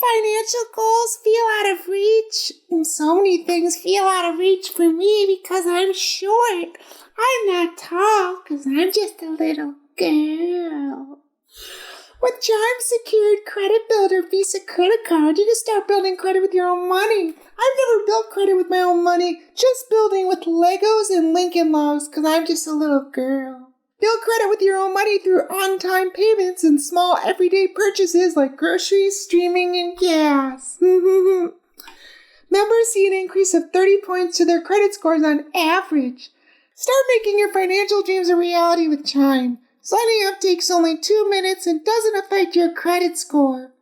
financial goals feel out of reach? So many things feel out of reach for me because I'm short. I'm not tall because I'm just a little girl. With Chime Secured Credit Builder Visa Credit Card, you can start building credit with your own money. I've never built credit with my own money, just building with Legos and Lincoln Logs because I'm just a little girl. Build credit with your own money through on-time payments and small everyday purchases like groceries, streaming, and gas. Members see an increase of 30 points to their credit scores on average. Start making your financial dreams a reality with Chime. Signing up takes only 2 minutes and doesn't affect your credit score.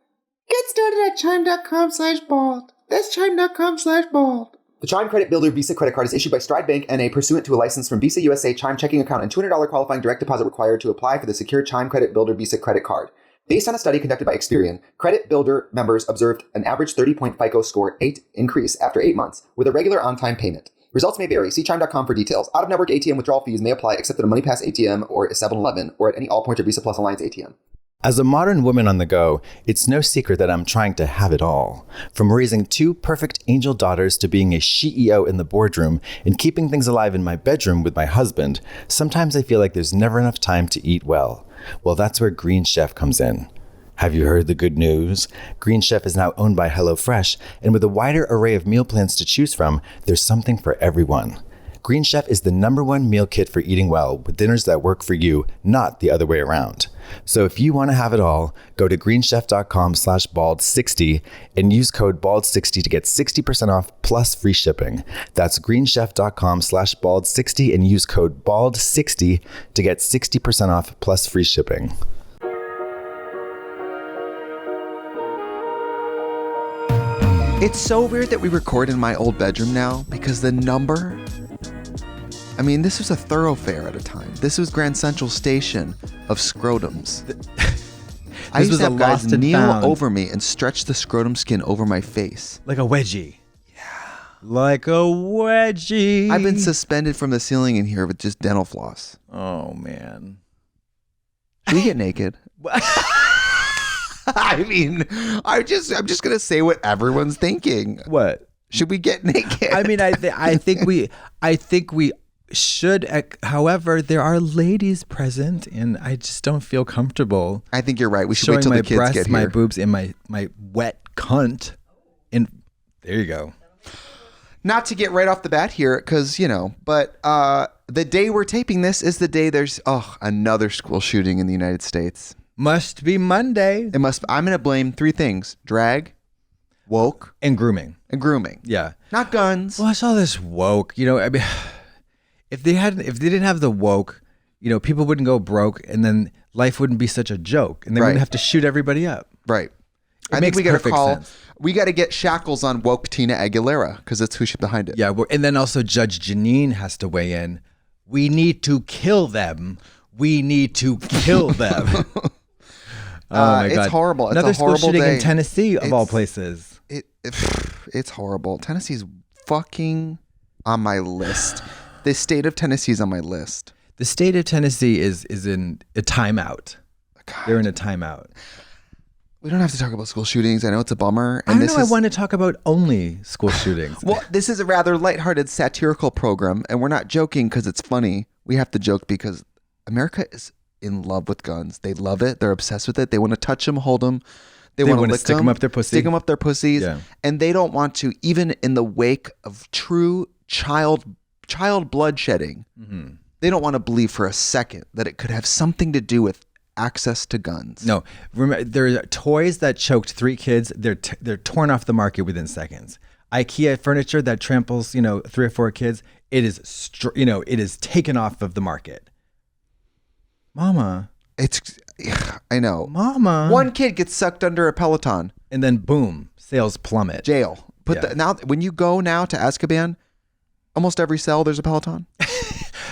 Get started at chime.com/bald. That's chime.com/bald. The Chime Credit Builder Visa Credit Card is issued by Stride Bank N.A. pursuant to a license from Visa USA Chime checking account and $200 qualifying direct deposit required to apply for the secure Chime Credit Builder Visa Credit Card. Based on a study conducted by Experian, Credit Builder members observed an average 30-point FICO score 8 increase after 8 months with a regular on-time payment. Results may vary. See Chime.com for details. Out-of-network ATM withdrawal fees may apply except at a MoneyPass ATM or a 7-Eleven or at any Allpoint or Visa Plus Alliance ATM. As a modern woman on the go, it's no secret that I'm trying to have it all. From raising 2 perfect angel daughters to being a CEO in the boardroom and keeping things alive in my bedroom with my husband, sometimes I feel like there's never enough time to eat well. Well, that's where Green Chef comes in. Have you heard the good news? Green Chef is now owned by HelloFresh, and with a wider array of meal plans to choose from, there's something for everyone. Green Chef is the #1 meal kit for eating well with dinners that work for you, not the other way around. So if you want to have it all, go to greenchef.com/bald60 and use code bald60 to get 60% off plus free shipping. That's greenchef.com/bald60 and use code bald60 to get 60% off plus free shipping. It's so weird that we record in my old bedroom now because the number... I mean, this was a thoroughfare at a time. This was Grand Central Station of scrotums. I used to have guys kneel over me and stretch the scrotum skin over my face. Like a wedgie. Yeah. Like a wedgie. I've been suspended from the ceiling in here with just dental floss. Oh, man. Should we get naked? I mean, I'm just going to say what everyone's thinking. What? Should we get naked? I mean, I think we should. However, there are ladies present, and I just don't feel comfortable. I think you're right. We should wait till the kids breasts, get here. My boobs, and my wet cunt. And there you go. Not to get right off the bat here, because, but the day we're taping this is the day there's another school shooting in the United States. Must be Monday. I'm going to blame 3 things: drag, woke, and grooming. Yeah. Not guns. Well, I saw this woke. I mean, if they didn't have the woke, people wouldn't go broke, and then life wouldn't be such a joke, and they wouldn't have to shoot everybody up. Right. I think we got to call. Sense. We got to get shackles on woke Tina Aguilera because that's who's behind it. Yeah, and then also Judge Janine has to weigh in. We need to kill them. We need to kill them. Oh my God. It's horrible. Another it's a horrible school shooting day. in Tennessee, of all places. It's horrible. Tennessee's fucking on my list. The state of Tennessee is on my list. The state of Tennessee is in a timeout. God. They're in a timeout. We don't have to talk about school shootings. I know it's a bummer. And I want to talk about only school shootings. Well, this is a rather lighthearted satirical program, and we're not joking because it's funny. We have to joke because America is in love with guns. They love it. They're obsessed with it. They want to touch them, hold them. They want to stick them up their pussy. Stick them up their pussies. Yeah. And they don't want to, even in the wake of true child bloodshedding, they don't want to believe for a second that it could have something to do with access to guns. No. Remember, there are toys that choked 3 kids. They're torn off the market within seconds. IKEA furniture that tramples, 3 or 4 kids, it is it is taken off of the market. Mama. I know. Mama. 1 kid gets sucked under a Peloton. And then boom, sales plummet. Jail. Now, when you go now to Azkaban, almost every cell there's a Peloton.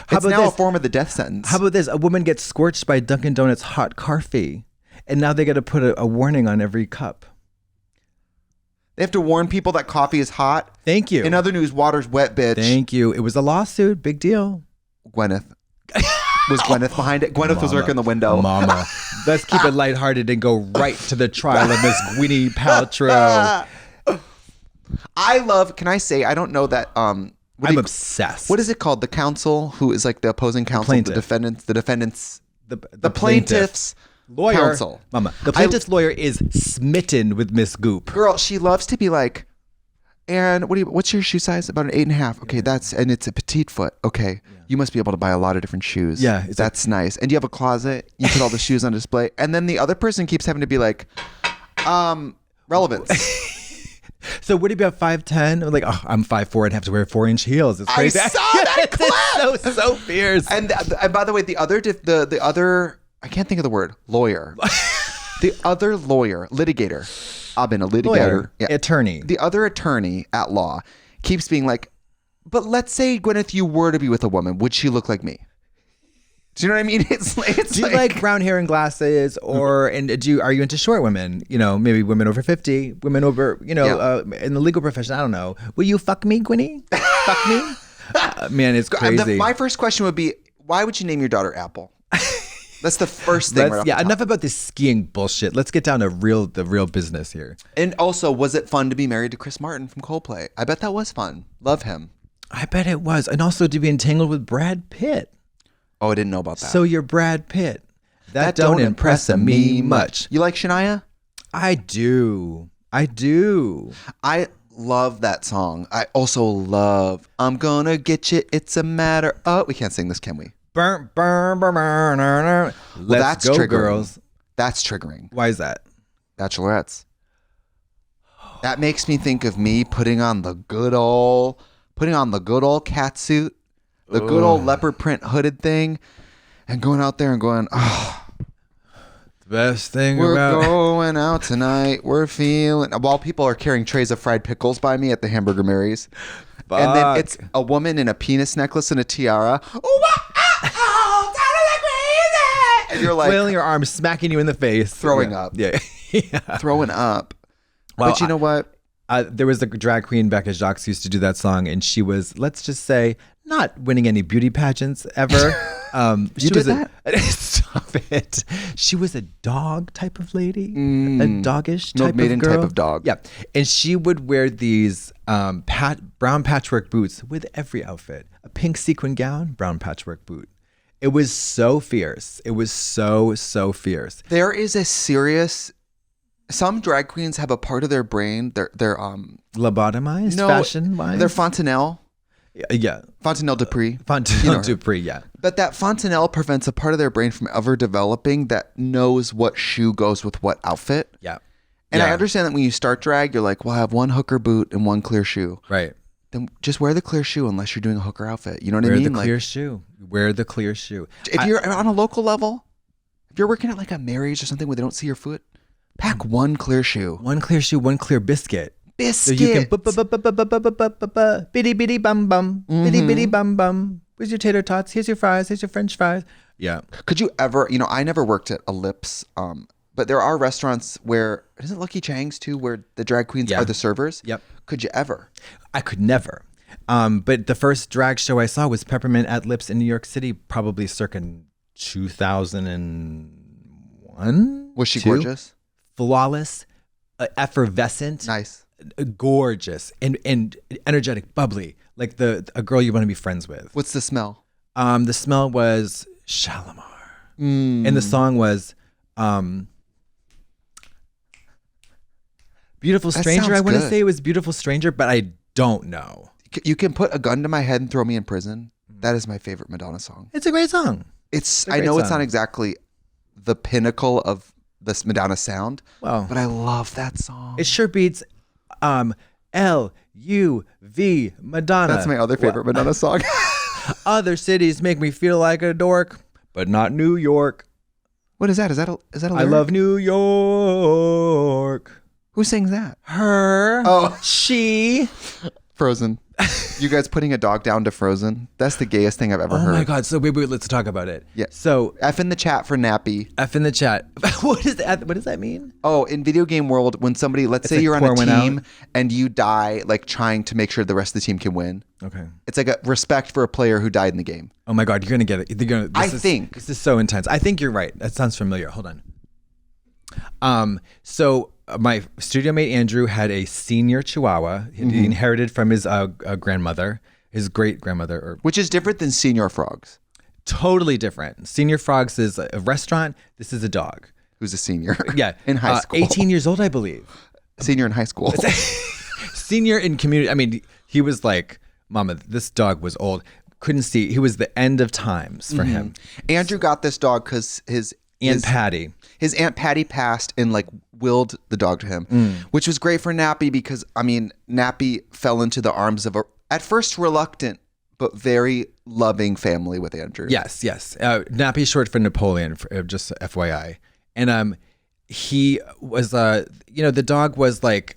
It's now a form of the death sentence. How about this? A woman gets scorched by Dunkin' Donuts hot coffee, and now they got to put a warning on every cup. They have to warn people that coffee is hot. Thank you. In other news, water's wet, bitch. Thank you. It was a lawsuit. Big deal. Gwyneth. Was Gwyneth behind it? Gwyneth was working the window. Mama. Let's keep it lighthearted and go right to the trial of Miss Gwyneth Paltrow. I love, can I say, I don't know that, I'm obsessed. what is it called? The counsel, who is like the opposing counsel, the defendants, the plaintiff's lawyer. counsel. Mama. The plaintiff's lawyer is smitten with Miss Goop. Girl, she loves to be like, Aaron, what's your shoe size? About an 8.5. Okay, and it's a petite foot. Okay, you must be able to buy a lot of different shoes. Yeah, that's nice. And do you have a closet? You put all the shoes on display. And then the other person keeps having to be like, relevance. So would he be at 5'10"? I'm like, oh, I'm 5'4" and have to wear 4-inch heels. It's crazy. I saw that clip. It's so fierce. And by the way, the other, I can't think of the word, lawyer. The other lawyer, litigator. I've been a litigator. Lawyer, attorney. The other attorney at law keeps being like, but let's say, Gwyneth, you were to be with a woman. Would she look like me? Do you know what I mean? Do you like brown hair and glasses, or are you into short women? You know, maybe women over 50, women over, in the legal profession. I don't know. Will you fuck me, Gwynny? Fuck me? Man, it's crazy. My first question would be, why would you name your daughter Apple? That's the first thing. Enough about this skiing bullshit. Let's get down to the real business here. And also, was it fun to be married to Chris Martin from Coldplay? I bet that was fun. Love him. I bet it was. And also to be entangled with Brad Pitt. Oh, I didn't know about that. So you're Brad Pitt. That don't impress me much. You like Shania? I do. I love that song. I also love I'm Gonna Get You. It's a Matter of... We can't sing this, can we? Burn, burn, burn, burn, burn. That's go, triggering. Girls. That's triggering. Why is that? Bachelorettes. That makes me think of me putting on the good old cat suit, the good old leopard print hooded thing, and going out there and going, the best thing we're going out tonight. We're feeling, while people are carrying trays of fried pickles by me at the Hamburger Mary's. Fuck. And then it's a woman in a penis necklace and a tiara. And you're like flailing your arms, smacking you in the face, throwing up. Yeah. Throwing up. Well, but you know what? There was the drag queen Becca Jacques used to do that song, and she was, let's just say, not winning any beauty pageants ever. She did that? Stop it. She was a dog type of lady, a doggish type of maiden girl. type of dog. Yeah, and she would wear these brown patchwork boots with every outfit. A pink sequin gown, brown patchwork boot. It was so fierce. It was so fierce. There is a serious... Some drag queens have a part of their brain, they're lobotomized, fashion-wise? They're Fontanelle. Yeah. Fontanelle Dupree. Fontanelle Dupree, yeah. But that Fontanelle prevents a part of their brain from ever developing that knows what shoe goes with what outfit. Yeah. And I understand that when you start drag, you're like, well, I have one hooker boot and one clear shoe. Right. Then just wear the clear shoe unless you're doing a hooker outfit. You know what I mean? Wear the clear shoe. Wear the clear shoe. If you're on a local level, if you're working at like a Mary's or something where they don't see your foot, pack one clear shoe. One clear shoe, one clear biscuit. Biscuit. So you can bitty bitty bum bum, bitty bitty bum bum. Where's your tater tots? Here's your fries. Here's your French fries. Yeah. Could you ever? I never worked at a Lips, but there are restaurants where isn't Lucky Chang's too, where the drag queens are the servers. Yep. Could you ever? I could never. But the first drag show I saw was Peppermint at Lips in New York City, probably circa 2001. Was she gorgeous? Flawless, effervescent, nice, gorgeous, and energetic, bubbly, like a girl you want to be friends with. What's the smell? The smell was Shalimar, and the song was Beautiful Stranger. I want to say it was Beautiful Stranger, but I don't know. You can put a gun to my head and throw me in prison. That is my favorite Madonna song. It's a great song. I know it's not exactly the pinnacle of this Madonna sound, but I love that song. It sure beats L-U-V Madonna. That's my other favorite Madonna song. Other cities make me feel like a dork, but not New York. What is that? Is that a lyric? I love New York. Who sings that? Her. Oh. She. Frozen. You guys putting a dog down to Frozen? That's the gayest thing I've ever heard. Oh my God. So wait, let's talk about it. Yeah. So F in the chat for nappy. F in the chat. What does that mean? Oh, in video game world, when somebody, let's say like you're on a pour one team out? and you die, like trying to make sure the rest of the team can win. Okay. It's like a respect for a player who died in the game. Oh my God. You're going to get it. I think. This is so intense. I think you're right. That sounds familiar. Hold on. So my studio mate Andrew had a senior Chihuahua. He inherited from his grandmother, his great grandmother, or Which is different than senior frogs. totally different. Senior Frogs is a restaurant. This is a dog. Who's a senior? Yeah, in high school. 18 years old, I believe. Senior in high school. Senior in community. I mean, he was like, Mama, this dog was old. Couldn't see. He was the end of times for him. Andrew got this dog because his Patty. His Aunt Patty passed and like willed the dog to him, which was great for Nappy because, I mean, Nappy fell into the arms of a, at first reluctant, but very loving family with Andrew. Yes. Nappy is short for Napoleon, just FYI. And he was, the dog was like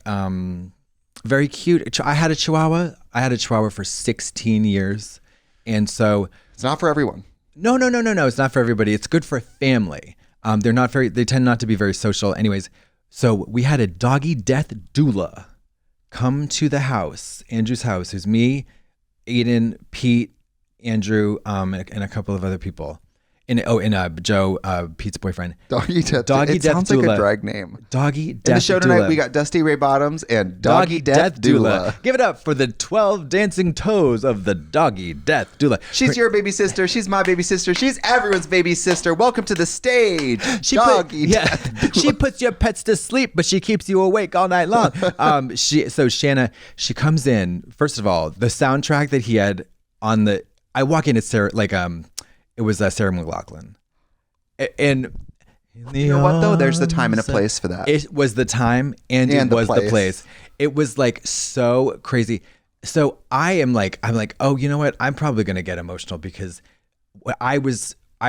very cute. I had a Chihuahua. For 16 years. And so It's not for everyone. No. It's not for everybody. It's good for a family. They tend not to be very social. Anyways, so we had a doggy death doula come to the house, Andrew's house. Who's me, Aiden, Pete, Andrew, and a couple of other people. And Joe, Pete's boyfriend. Doggy Death. Doggy it Death sounds Doula. like a drag name. Doggy Death Doula. In the show tonight, we got Dusty Ray Bottoms and Doggy Death Doula. Give it up for the 12 dancing toes of the Doggy Death Doula. She's your baby sister. She's my baby sister. She's everyone's baby sister. Welcome to the stage. Death Doula. She puts your pets to sleep, but she keeps you awake all night long. Shanna, she comes in. First of all, the soundtrack that he had on the, I walk in, it's Sarah, it was Sarah McLachlan. And you know what though? There's the time and a place for that. It was the time and it was the place. It was like so crazy. So I'm like, oh, you know what? I'm probably gonna get emotional because I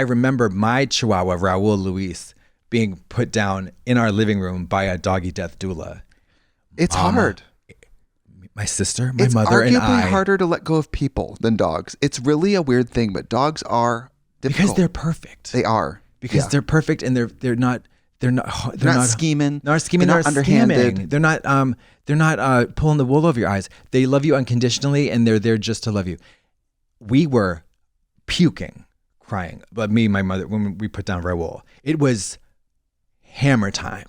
remember my Chihuahua Raul Luis being put down in our living room by a doggy death doula. It's hard. My sister, my mother, and I. It's arguably harder to let go of people than dogs. It's really a weird thing, but dogs are difficult. Because they're perfect. They are. Because they're perfect and they're not scheming. They're not scheming. They're not underhanded. Scamming. They're not pulling the wool over your eyes. They love you unconditionally and they're there just to love you. We were puking, crying. But me and my mother, when we put down Raul, it was hammer time.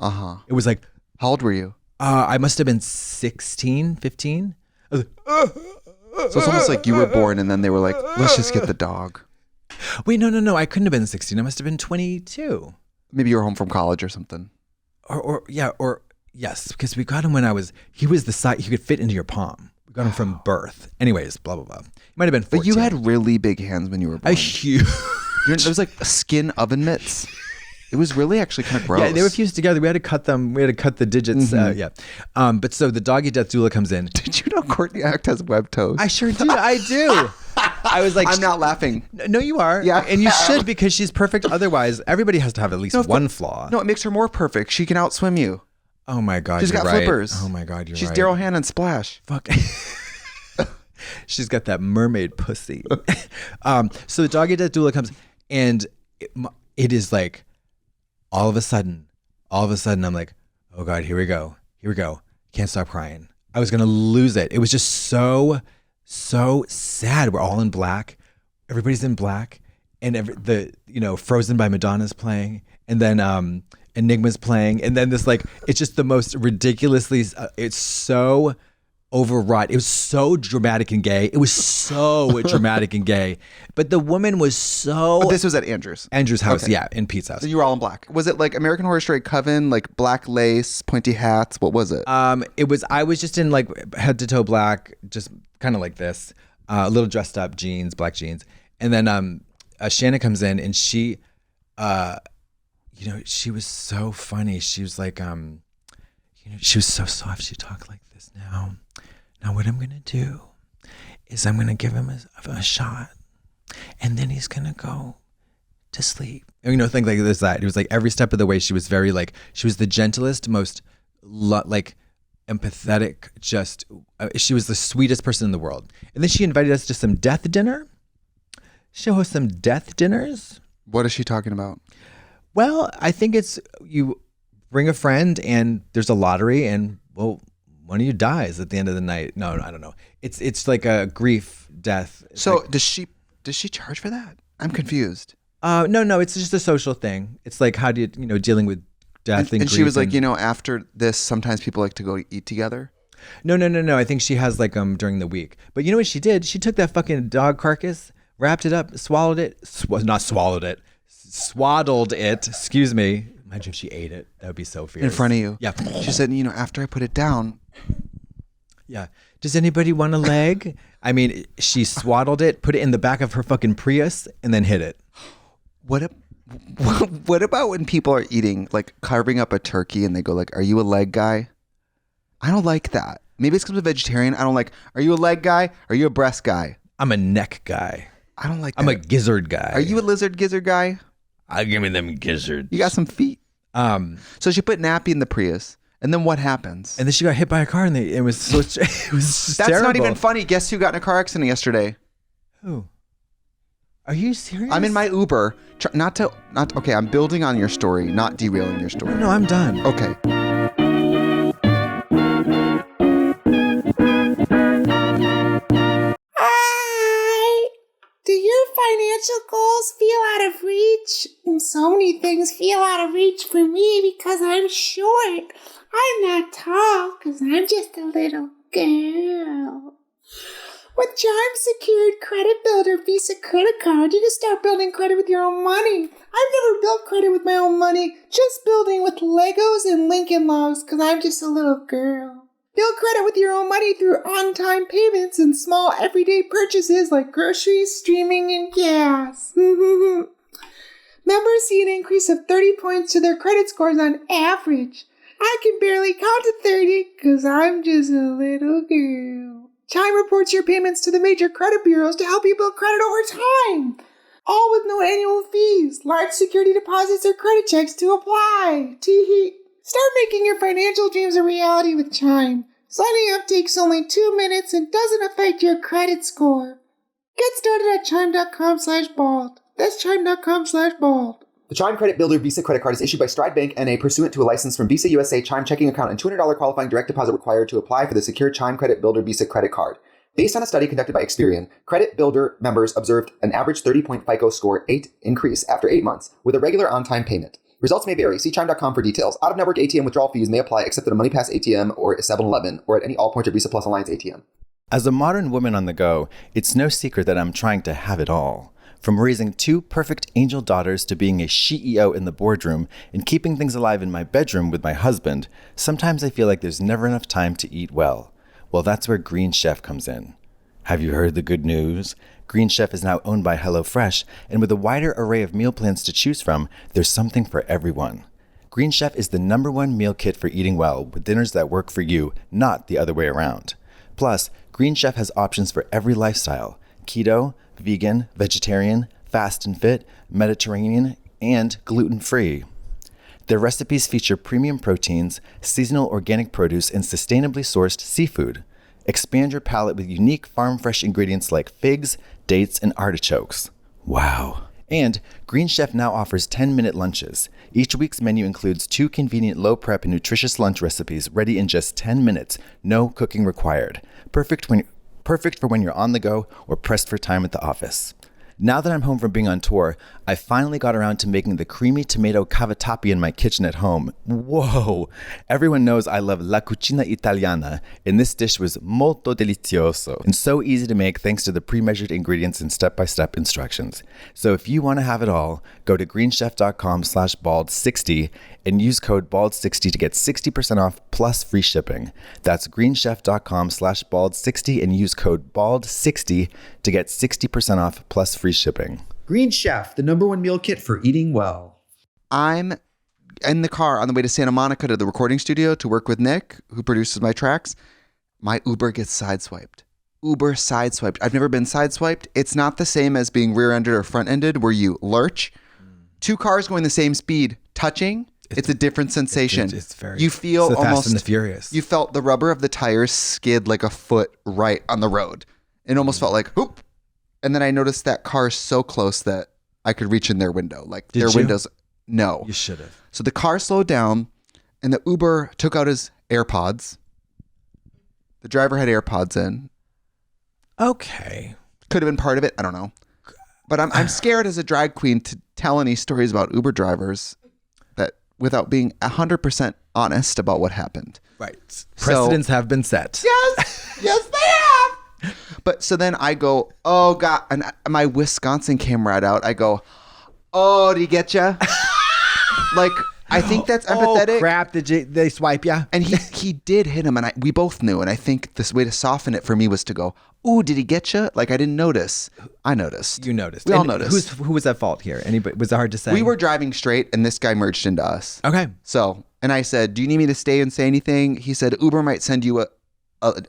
It was like, how old were you? I must have been 16, 15. I was like, so it's almost like you were born and then they were like, let's just get the dog. Wait, no. I couldn't have been 16. I must have been 22. Maybe you were home from college or something. Or yes, because we got him when he was the size, he could fit into your palm. We got him from birth. Anyways, blah, blah, blah. He might have been 14. But you had really big hands when you were born. A huge. There was like skin oven mitts. It was really actually kind of gross. Yeah, they were fused together. We had to cut them. We had to cut the digits. But so the doggy death doula comes in. Did you know Courtney Act has web toes? I sure do. I do. I was like, I'm not laughing. No, you are. Yeah. And you should because she's perfect. Otherwise, everybody has to have at least one flaw. No, it makes her more perfect. She can outswim you. Oh my God, She's got right. flippers. Oh my God, She's right. Daryl Hannah and Splash. Fuck. She's got that mermaid pussy. So the doggy death doula comes and it is like, all of a sudden, I'm like, oh God, here we go. Can't stop crying. I was going to lose it. It was just so sad. We're all in black. Everybody's in black. And Frozen by Madonna's playing. And then Enigma's playing. And then this it's just the most ridiculously, it's so overwrought. It was so dramatic and gay. But the woman was so... But this was at Andrew's house, okay. Yeah, in Pete's house. So you were all in black. Was it like American Horror Story Coven, like black lace, pointy hats? What was it? I was just in head to toe black, just kind of like this, a little dressed up jeans, black jeans. And then Shanna comes in and she, she was so funny. She was like, she was so soft. She talked like this now. Now what I'm going to do is I'm going to give him a shot and then he's going to go to sleep. Things like this, that. It was like every step of the way she was very she was the gentlest, most empathetic, just she was the sweetest person in the world. And then she invited us to some death dinner. She'll host some death dinners. What is she talking about? Well, I think it's you bring a friend and there's a lottery and well, one of you dies at the end of the night. No, I don't know. It's like a grief death. So like, does she charge for that? I'm confused. No, it's just a social thing. It's like how do you dealing with death and grief. She was like, after this, sometimes people like to go eat together. No. I think she has like during the week. But you know what she did? She took that fucking dog carcass, wrapped it up, swallowed it. Swaddled it. Excuse me. Imagine if she ate it. That would be so fierce. In front of you. Yeah. She said, after I put it down. Yeah. Does anybody want a leg? I mean, she swaddled it, put it in the back of her fucking Prius, and then hid it. What about when people are eating, like carving up a turkey and they go like, are you a leg guy? I don't like that. Maybe it's because I'm a vegetarian. I don't like, are you a leg guy? Are you a breast guy? I'm a neck guy. I don't like that. I'm a gizzard guy. Are you a gizzard guy? Give me them gizzards. You got some feet. So she put Nappy in the Prius. And then what happens? And then she got hit by a car and it was so it was That's terrible. not even funny. Guess who got in a car accident yesterday? Who? Are you serious? I'm in my Uber. Okay, I'm building on your story, not derailing your story. No, I'm done. Okay. Hi! Do your financial goals feel out of reach? So many things feel out of reach for me because I'm short. I'm not tall because I'm just a little girl. With Chime Secured Credit Builder Visa Credit Card, you can start building credit with your own money. I've never built credit with my own money, just building with Legos and Lincoln Logs because I'm just a little girl. Build credit with your own money through on-time payments and small everyday purchases like groceries, streaming, and gas. Members see an increase of 30 points to their credit scores on average. I can barely count to 30 because I'm just a little girl. Chime reports your payments to the major credit bureaus to help you build credit over time. All with no annual fees, large security deposits, or credit checks to apply. Tee-hee. Start making your financial dreams a reality with Chime. Signing up takes only 2 minutes and doesn't affect your credit score. Get started at chime.com/bald. That's chime.com/bald. The Chime Credit Builder Visa Credit Card is issued by Stride Bank NA pursuant to a license from Visa USA Chime checking account and $200 qualifying direct deposit required to apply for the secure Chime Credit Builder Visa Credit Card. Based on a study conducted by Experian, Credit Builder members observed an average 30-point FICO score 8 increase after 8 months with a regular on-time payment. Results may vary. See chime.com for details. Out-of-network ATM withdrawal fees may apply except at a MoneyPass ATM or a 7-Eleven or at any Allpoint or Visa Plus Alliance ATM. As a modern woman on the go, it's no secret that I'm trying to have it all. From raising 2 perfect angel daughters to being a CEO in the boardroom and keeping things alive in my bedroom with my husband, sometimes I feel like there's never enough time to eat well. Well, that's where Green Chef comes in. Have you heard the good news? Green Chef is now owned by HelloFresh, and with a wider array of meal plans to choose from, there's something for everyone. Green Chef is the #1 meal kit for eating well with dinners that work for you, not the other way around. Plus, Green Chef has options for every lifestyle: keto, vegan, vegetarian, fast and fit, Mediterranean, and gluten-free. Their recipes feature premium proteins, seasonal organic produce, and sustainably sourced seafood. Expand your palate with unique farm-fresh ingredients like figs, dates, and artichokes. Wow. And Green Chef now offers 10-minute lunches. Each week's menu includes 2 convenient low-prep and nutritious lunch recipes ready in just 10 minutes, no cooking required. Perfect for when you're on the go or pressed for time at the office. Now that I'm home from being on tour, I finally got around to making the creamy tomato cavatappi in my kitchen at home. Whoa! Everyone knows I love la cucina italiana, and this dish was molto delizioso and so easy to make thanks to the pre-measured ingredients and step-by-step instructions. So if you want to have it all, go to greenchef.com/bald60 and use code BALD60 to get 60% off plus free shipping. That's greenchef.com/bald60 and use code BALD60 to get 60% off plus free shipping. Green Chef, the #1 meal kit for eating well. I'm in the car on the way to Santa Monica to the recording studio to work with Nick, who produces my tracks. My Uber gets sideswiped. I've never been sideswiped. It's not the same as being rear-ended or front-ended where you lurch. 2 cars going the same speed, touching. It's a different sensation. It's very. You feel it's the almost Fast and the Furious. You felt the rubber of the tires skid like a foot right on the road. It almost felt like whoop. And then I noticed that car so close that I could reach in their window. Like Did their you? windows. No. You should have. So the car slowed down and the Uber took out his AirPods. The driver had AirPods in. Okay. Could have been part of it. I don't know. But I'm scared as a drag queen to tell any stories about Uber drivers that without being 100% honest about what happened. Right. Precedents have been set. Yes. Yes, they have. But so then I go, oh God. And my Wisconsin came right out. I go, oh, did he get you? Like, I think that's empathetic. Oh, crap. Did they swipe ya? And he did hit him, and we both knew. And I think this way to soften it for me was to go, "Ooh, did he get you?" Like I didn't notice. I noticed. You noticed. We all noticed. Who was at fault here? Anybody? Was it hard to say? We were driving straight, and this guy merged into us. Okay. So, and I said, "Do you need me to stay and say anything?" He said, "Uber might send you a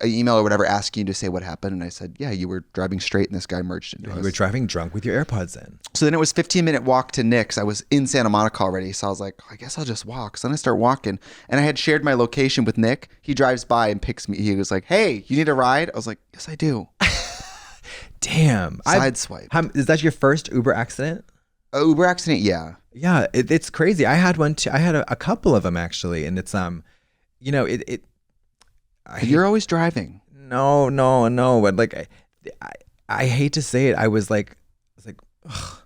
email or whatever asking you to say what happened." And I said, "Yeah, you were driving straight, and this guy merged into us." You were driving drunk with your AirPods in. So then it was 15-minute walk to Nick's. I was in Santa Monica already. So I was like, I guess I'll just walk. So then I start walking. And I had shared my location with Nick. He drives by and picks me. He was like, hey, you need a ride? I was like, yes, I do. Damn. Sideswipe. Is that your first Uber accident? Uber accident, yeah. Yeah, it's crazy. I had one too. I had a couple of them actually. And it's, You're always driving. No. But like, I hate to say it. I was like, ugh.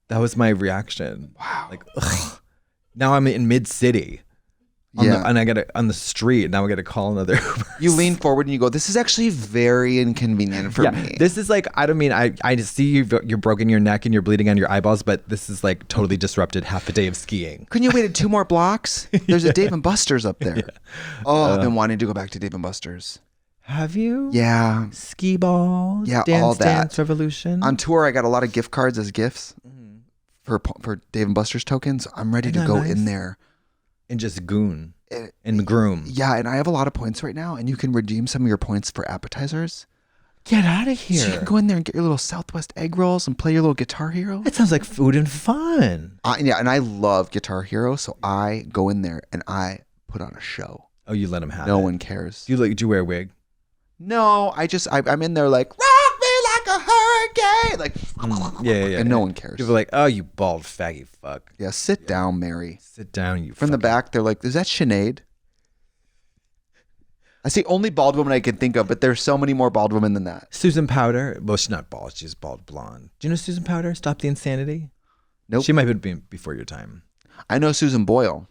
That was my reaction. Wow. Like, ugh. Now I'm in mid city. And I gotta on the street. Now I gotta call another Uber. You lean forward and you go, this is actually very inconvenient for me. This is like, I don't mean, I just see you're broken your neck and you're bleeding on your eyeballs, but this is like totally disrupted half a day of skiing. Couldn't you have waited 2 more blocks? There's a Dave & Buster's up there. Yeah. Oh, I've been wanting to go back to Dave & Buster's. Have you? Yeah. Ski balls. Yeah, Dance all that. Dance Revolution. On tour, I got a lot of gift cards as gifts for Dave & Buster's tokens. I'm ready to go in there. And just goon. And groom. Yeah, and I have a lot of points right now, and you can redeem some of your points for appetizers. Get out of here. So you can go in there and get your little Southwest egg rolls and play your little Guitar Hero. That sounds like food and fun. Yeah, and I love Guitar Hero, so I go in there and I put on a show. Oh, you let them have it. No one cares. Do you wear a wig? No, I'm in there like, rock me like a hurricane. Like, yeah. And no one cares. People are like, oh, you bald faggy fuck. Yeah, sit down, Mary. Sit down, you From the back, they're like, is that Sinead? That's the only bald woman I can think of, but there's so many more bald women than that. Susan Powder. Well, she's not bald. She's bald blonde. Do you know Susan Powder? Stop the Insanity? Nope. She might have been before your time. I know Susan Boyle.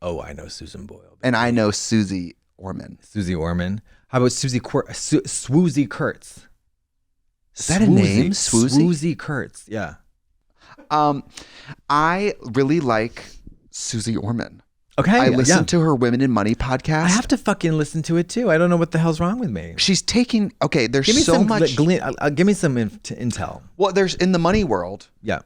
Oh, I know Susan Boyle. And I know Susie Orman. Susie Orman. How about Swoozie Kurtz? Is that a name? Swoozie Kurtz. Yeah. I really like Susie Orman. Okay. I listen to her Women in Money podcast. I have to fucking listen to it too. I don't know what the hell's wrong with me. She's taking, there's give me so much. Give me some intel. Well, there's in the money world. Yeah.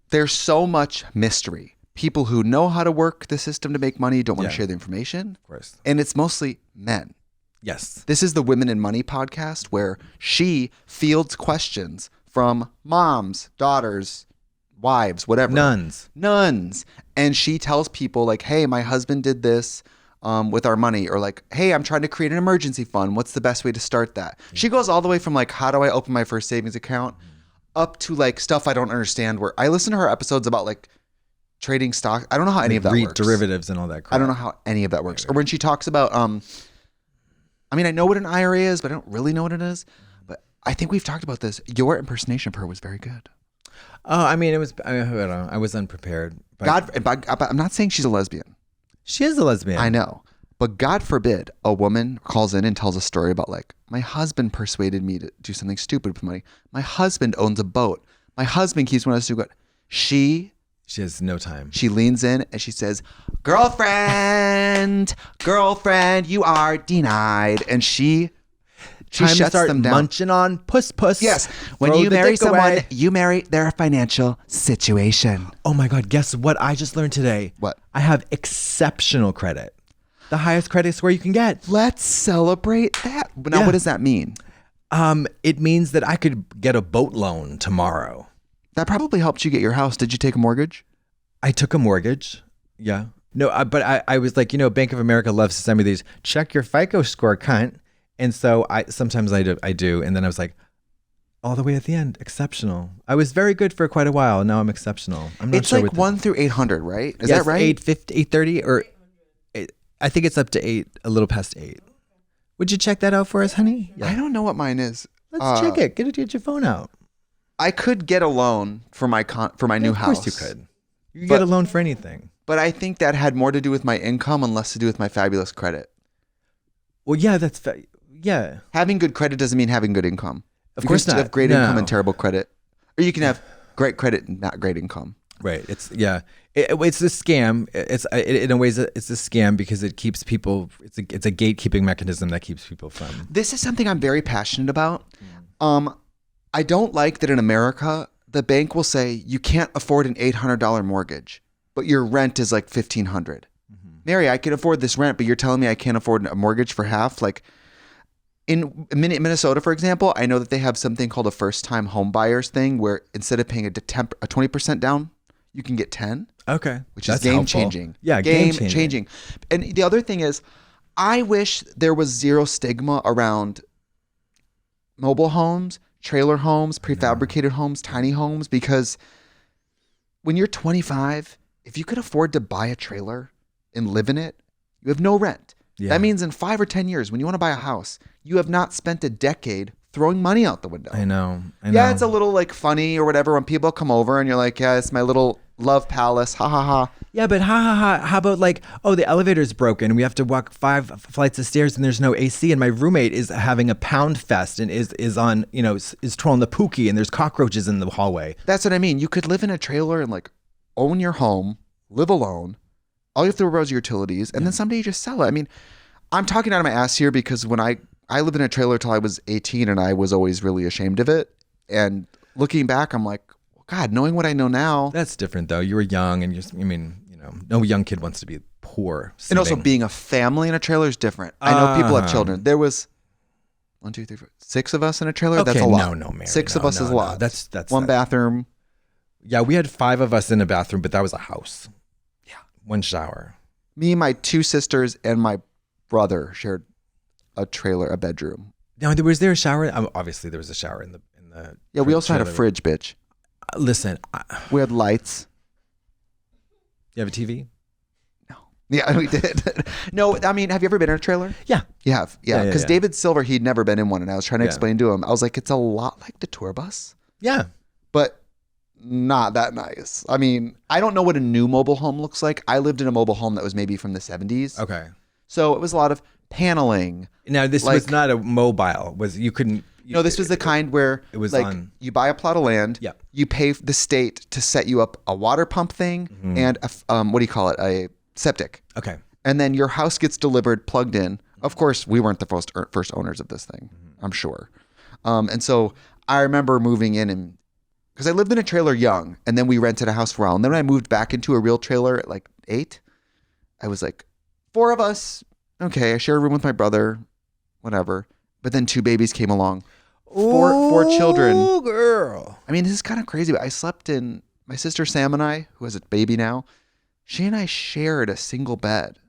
There's so much mystery. People who know how to work the system to make money don't want to share the information. Of course. And it's mostly men. Yes. This is the Women in Money podcast where she fields questions from moms, daughters, wives, whatever. Nuns. And she tells people like, hey, my husband did this with our money. Or like, hey, I'm trying to create an emergency fund. What's the best way to start that? She goes all the way from like, how do I open my first savings account up to like stuff I don't understand, where I listen to her episodes about like trading stock. I don't know how any of that works. Derivatives and all that crap. I don't know how any of that works. Or when she talks about, I mean, I know what an IRA is, but I don't really know what it is. But I think we've talked about this. Your impersonation of her was very good. Oh, I mean, I was unprepared. I'm not saying she's a lesbian. She is a lesbian. I know. But God forbid a woman calls in and tells a story about like, my husband persuaded me to do something stupid with money. My husband owns a boat. My husband keeps wanting us to do it. She has no time. She leans in and she says, girlfriend, you are denied. And she shuts them down. Munching on puss. Yes. When you marry someone, you marry their financial situation. Oh my God. Guess what I just learned today? What? I have exceptional credit. The highest credit score you can get. Let's celebrate that. Now, what does that mean? It means that I could get a boat loan tomorrow. That probably helped you get your house. Did you take a mortgage? I took a mortgage. Yeah. No, but I was like, Bank of America loves to send me these, check your FICO score, cunt. And so sometimes I do. And then I was like, all the way at the end, exceptional. I was very good for quite a while. Now I'm exceptional. I'm not it's sure like 1 through 800, right? Is yes, that right? 850, 830, or I think it's up to 8, a little past 8. Would you check that out for us, honey? I don't know what mine is. Let's check it. Get your phone out. I could get a loan for my new house. Of course you could. You could get a loan for anything. But I think that had more to do with my income and less to do with my fabulous credit. Well, yeah, yeah. Having good credit doesn't mean having good income. Of course not. You have great income and terrible credit. Or you can have great credit and not great income. Right. It's a scam. In a way, it's a scam because it keeps people. It's a gatekeeping mechanism that keeps people from. This is something I'm very passionate about. I don't like that in America, the bank will say you can't afford an $800 mortgage, but your rent is like $1,500. Mm-hmm. Mary, I can afford this rent, but you're telling me I can't afford a mortgage for half? Like in Minnesota, for example, I know that they have something called a first-time home buyers thing where instead of paying a 20% down, you can get 10. Okay. Which is game-changing. Yeah, game-changing. And the other thing is, I wish there was zero stigma around mobile homes, trailer homes, prefabricated homes, tiny homes, because when you're 25, if you could afford to buy a trailer and live in it, you have no rent. Yeah. That means in 5 or 10 years, when you want to buy a house, you have not spent a decade throwing money out the window. I know. Yeah, it's a little like funny or whatever when people come over and you're like, yeah, it's my little love palace. Ha ha ha. Yeah, but ha ha ha. How about like, oh, the elevator's broken. We have to walk 5 flights of stairs and there's no AC. And my roommate is having a pound fest and is on, is trolling the pookie and there's cockroaches in the hallway. That's what I mean. You could live in a trailer and like own your home, live alone. All you have to worry about is your utilities. And then someday you just sell it. I mean, I'm talking out of my ass here because when I lived in a trailer till I was 18 and I was always really ashamed of it. And looking back, I'm like, God, knowing what I know now. That's different though. You were young and no young kid wants to be poor. And also being a family in a trailer is different. I know people have children. There was 1, 2, 3, 4, 6 of us in a trailer. Okay, that's a lot. No, Mary. 6 of us is a lot. That's one bathroom. Yeah, we had 5 of us in a bathroom, but that was a house. Yeah. 1 shower. Me, my 2 sisters, and my brother shared a trailer, a bedroom. Now, was there a shower? Obviously, there was a shower in the. Yeah, we also had a fridge, bitch. Listen, we had lights. You have a TV? No. Yeah, we did. No, I mean, have you ever been in a trailer? Yeah. You have? Yeah. Because yeah. David Silver, he'd never been in one. And I was trying to explain to him. I was like, it's a lot like the tour bus. Yeah. But not that nice. I mean, I don't know what a new mobile home looks like. I lived in a mobile home that was maybe from the 70s. Okay. So it was a lot of paneling. Now, this was not a mobile. You couldn't. No, this was the kind where it was like you buy a plot of land, you pay the state to set you up a water pump thing and a, what do you call it? A septic. Okay. And then your house gets delivered, plugged in. Of course, we weren't the first owners of this thing, I'm sure. And so I remember moving in and because I lived in a trailer young and then we rented a house for a while. And then when I moved back into a real trailer at like 8, I was like, 4 of us. Okay, I share a room with my brother, whatever. But then 2 babies came along. 4 children. Oh, girl. I mean, this is kind of crazy, but I slept in, my sister Sam and I, who has a baby now, she and I shared a single bed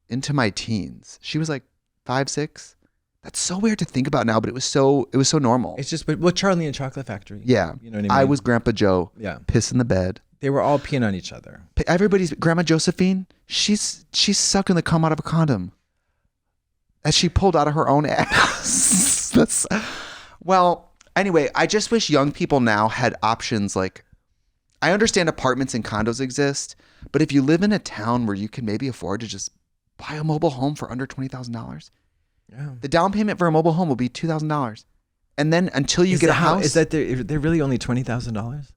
into my teens. She was like 5, 6. That's so weird to think about now, but it was so normal. It's just, well, Charlie and Chocolate Factory. Yeah. You know what I mean? I was Grandpa Joe. Yeah. Piss in the bed. They were all peeing on each other. Everybody's, Grandma Josephine, she's sucking the cum out of a condom as she pulled out of her own ass. Well, anyway, I just wish young people now had options like, I understand apartments and condos exist, but if you live in a town where you can maybe afford to just buy a mobile home for under $20,000, the down payment for a mobile home will be $2,000. And then until you get a house. Is that they're really only $20,000?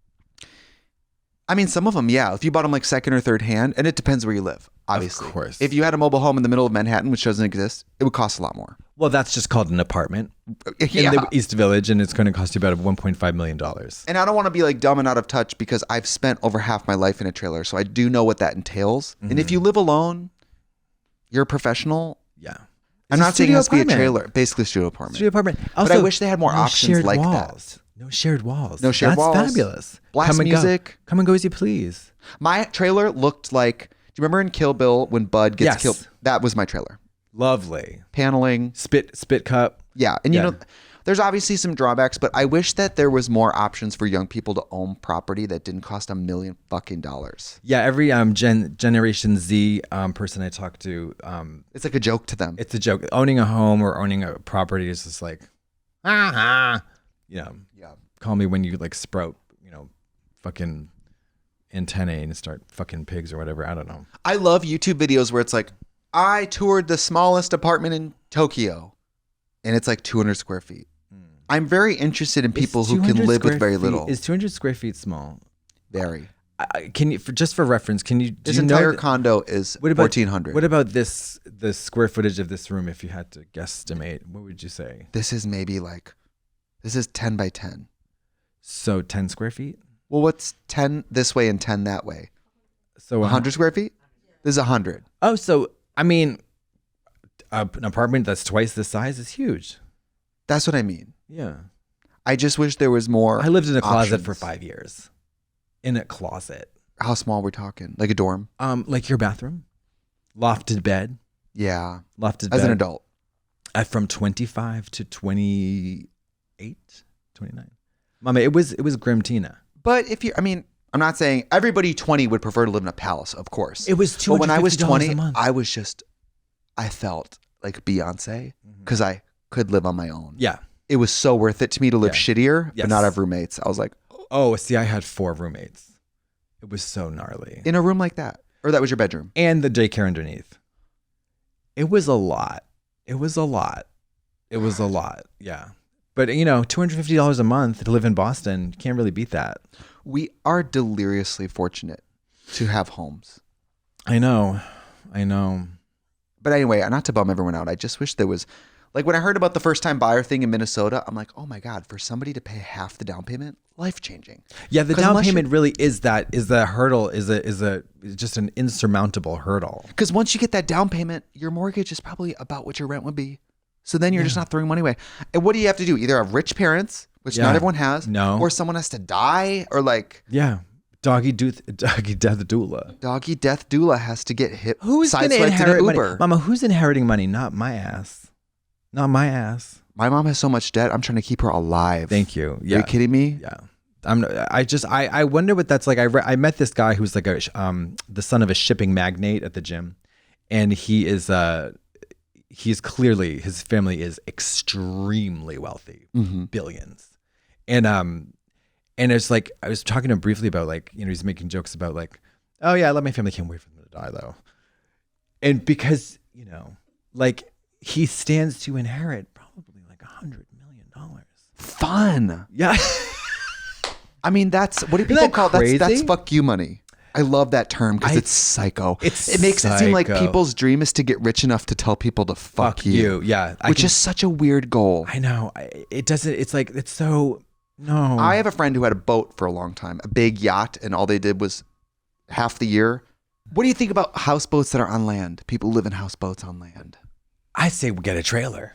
I mean, some of them, yeah. If you bought them like second or third hand, and it depends where you live, obviously. Of course. If you had a mobile home in the middle of Manhattan, which doesn't exist, it would cost a lot more. Well, that's just called an apartment in the East Village, and it's going to cost you about $1.5 million. And I don't want to be like dumb and out of touch because I've spent over half my life in a trailer, so I do know what that entails. Mm-hmm. And if you live alone, you're a professional. Yeah. I'm not saying it has to be a trailer, basically a studio apartment. Studio apartment. Also, but I wish they had more options like walls. No shared walls. That's fabulous. Blast music. Come and go as you please. My trailer looked like you remember in Kill Bill when Bud gets Yes. killed? That was my trailer. Lovely. Paneling. Spit cup. Yeah. And you know, there's obviously some drawbacks, but I wish that there was more options for young people to own property that didn't cost $1 million fucking dollars. Yeah, every Generation Z person I talk to, It's like a joke to them. it's a joke. Owning a home or owning a property is just like, you know, call me when you like sprout, you know, fucking antennae and start fucking pigs or whatever. I don't know. I love YouTube videos where it's like, I toured the smallest apartment in Tokyo and it's like 200 square feet. I'm very interested in people who can live with very little. Is 200 square feet small? Very. Can you, just for reference, can you? This entire condo is 1,400. What about this? The square footage of this room, if you had to guesstimate, what would you say? This is maybe like, this is 10 by 10. So 10 square feet. Well, what's 10 this way and 10 that way? So 100 square feet. This is 100. Oh, so I mean, an apartment that's twice this size is huge. That's what I mean. Yeah. I just wish there was more. I lived in a closet options. for 5 years. In a closet. How small we're talking? Like a dorm? Like your bathroom, lofted bed. Yeah. Lofted bed. As an adult. From 25 to 28, 29. Mama, it was grim Tina. But if you, I mean, I'm not saying everybody 20 would prefer to live in a palace, of course. It was $250 But when I was 20, a month. I felt like Beyonce because I could live on my own. Yeah. It was so worth it to me to live shittier, Yes. but not have roommates. I was like, Oh, see, I had 4 roommates. It was so gnarly. in a room like that. Or that was your bedroom. And the daycare underneath. It was a lot. It was a lot. Yeah. But, you know, $250 a month to live in Boston, you can't really beat that. We are deliriously fortunate to have homes. I know. But anyway, not to bum everyone out, I just wish there was, like when I heard about the first time buyer thing in Minnesota, I'm like, oh my God, for somebody to pay half the down payment, life changing. Yeah, the 'Cause down unless payment really is the hurdle, is just an insurmountable hurdle. Because once you get that down payment, your mortgage is probably about what your rent would be. So then you're just not throwing money away. And what do you have to do? Either have rich parents, which not everyone has, or someone has to die, or like Doggy death doula. Doggy death doula has to get hit. Who's going to inherit money? Mama, who's inheriting money? Not my ass. Not my ass. My mom has so much debt. I'm trying to keep her alive. Thank you. Yeah. Are you kidding me? Yeah. I wonder what that's like. I met this guy who's like the son of a shipping magnate at the gym, and he's clearly, his family is extremely wealthy, billions, and it's like I was talking to him briefly about, like, you know, he's making jokes about like, oh yeah, I love my family, can't wait for them to die though, and because, you know, like, he stands to inherit probably like $100 million. Fun. Yeah. I mean, that's, what do people call crazy? That's fuck you money. I love that term because it's psycho. It makes it seem like people's dream is to get rich enough to tell people to fuck you. Yeah. Which is such a weird goal. I know. It doesn't, it's like, it's so, no. I have a friend who had a boat for a long time, a big yacht, and all they did was half the year. What do you think about houseboats that are on land? People live in houseboats on land. I say we get a trailer.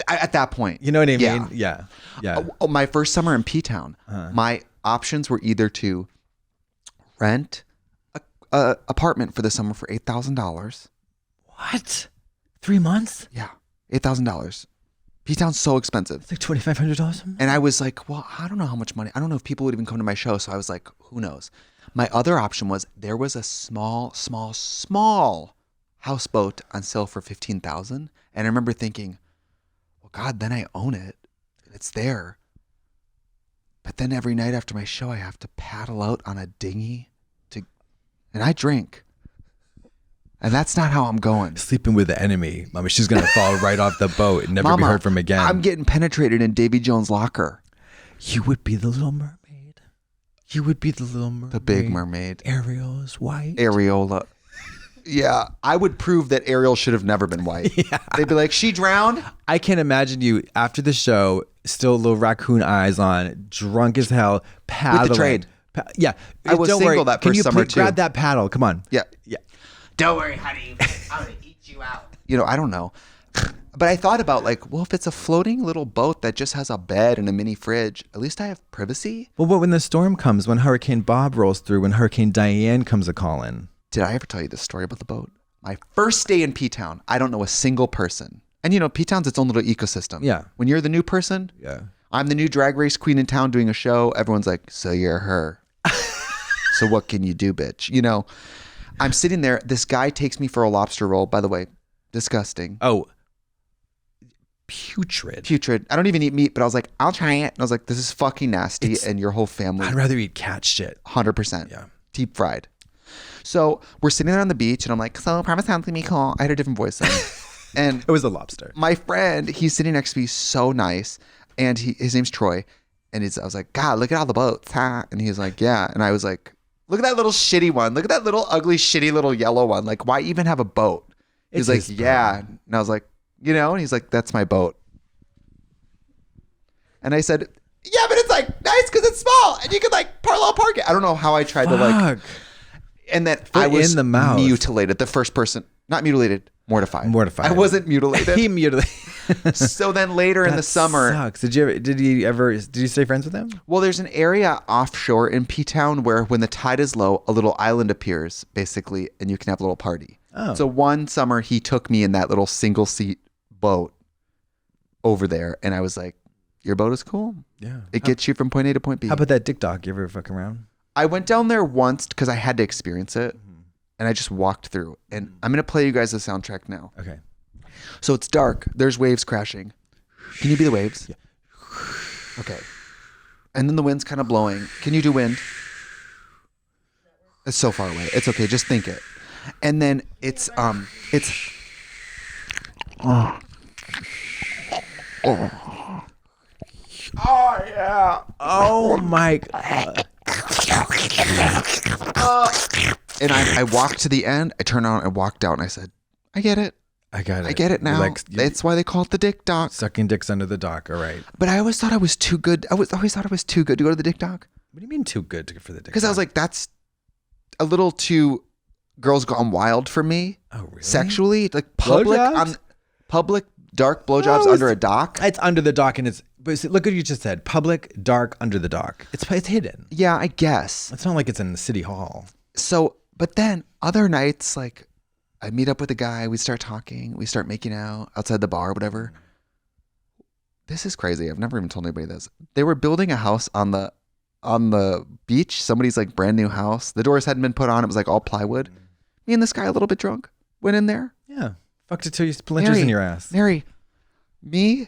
At that point. You know what I mean? Yeah. My first summer in P-Town, my options were either to rent a apartment for the summer for $8,000. What? 3 months? Yeah, $8,000. P-Town's so expensive. It's like $2,500. And I was like, well, I don't know how much money. I don't know if people would even come to my show. So I was like, who knows? My other option was there was a small houseboat on sale for $15,000. And I remember thinking, well, God, then I own it. It's there. But then every night after my show, I have to paddle out on a dinghy and I drink. And that's not how I'm going. Sleeping with the enemy. Mama, she's going to fall right off the boat and never be heard from again. I'm getting penetrated in Davy Jones' locker. You would be the little mermaid. You would be the little mermaid. The big mermaid. Ariel's white. Areola. Yeah, I would prove that Ariel should have never been white. Yeah. They'd be like, she drowned? I can't imagine you after the show, still little raccoon eyes on, drunk as hell, paddling. With the trade. Yeah. I was single that first summer too. Grab that paddle. Come on. Yeah. Don't worry, honey. I'm going to eat you out. You know, I don't know. But I thought about, like, well, if it's a floating little boat that just has a bed and a mini fridge, at least I have privacy. Well, what when the storm comes, when Hurricane Bob rolls through, when Hurricane Diane comes a-calling? Did I ever tell you this story about the boat? My first day in P-Town, I don't know a single person. And you know, P-Town's its own little ecosystem. Yeah. When you're the new person, I'm the new drag race queen in town doing a show. Everyone's like, so you're her. So what can you do, bitch? You know, I'm sitting there. This guy takes me for a lobster roll, by the way. Disgusting. Oh, putrid. I don't even eat meat, but I was like, I'll try it. And I was like, this is fucking nasty. And your whole family. I'd rather eat cat shit. 100%. Yeah. Deep fried. So we're sitting there on the beach and I'm like, so Provincetown's gonna be cool. I had a different voice then. And it was a lobster. My friend, he's sitting next to me, so nice. And his name's Troy. And I was like, God, look at all the boats, huh? And he's like, yeah. And I was like, look at that little shitty one. Look at that little ugly, shitty little yellow one. Like, why even have a boat? He's like, yeah. And I was like, you know? And he's like, that's my boat. And I said, yeah, but it's like nice because it's small and you can like parallel park it. I don't know how I tried to like. And then I was in the mouth. Mutilated. The first person, not mutilated, mortified. I wasn't mutilated. He mutilated. So then later in the summer. Sucks. Did you stay friends with him? Well, there's an area offshore in P-Town where when the tide is low, a little island appears basically and you can have a little party. Oh. So one summer he took me in that little single seat boat over there and I was like, your boat is cool. Yeah. It gets you from point A to point B. How about that dick dock? You ever fuck around? I went down there once because I had to experience it. And I just walked through. And I'm going to play you guys the soundtrack now. Okay. So it's dark. There's waves crashing. Can you be the waves? Yeah. Okay. And then the wind's kind of blowing. Can you do wind? It's so far away. It's okay. Just think it. And then it's oh yeah. Oh my God. And I walked to the end. I turned around and walked out and I said, I get it. I got it. I get it now. That's why they call it the dick dock. Sucking dicks under the dock. All right. But I always thought I was too good. I always thought I was too good to go to the dick dock. What do you mean too good for the dick dock? Because I was like, that's a little too girls gone wild for me. Oh, really? Sexually. Like public dark blowjobs under a dock. It's under the dock and but look what you just said. Public, dark, under the dock. It's hidden. Yeah, I guess. It's not like it's in the city hall. So, but then other nights, like I meet up with a guy, we start talking, we start making out outside the bar, whatever. This is crazy. I've never even told anybody this. They were building a house on the beach. Somebody's like brand new house. The doors hadn't been put on. It was like all plywood. Me and this guy, a little bit drunk, went in there. Yeah. Fucked it till you splinters in your ass. Mary, me.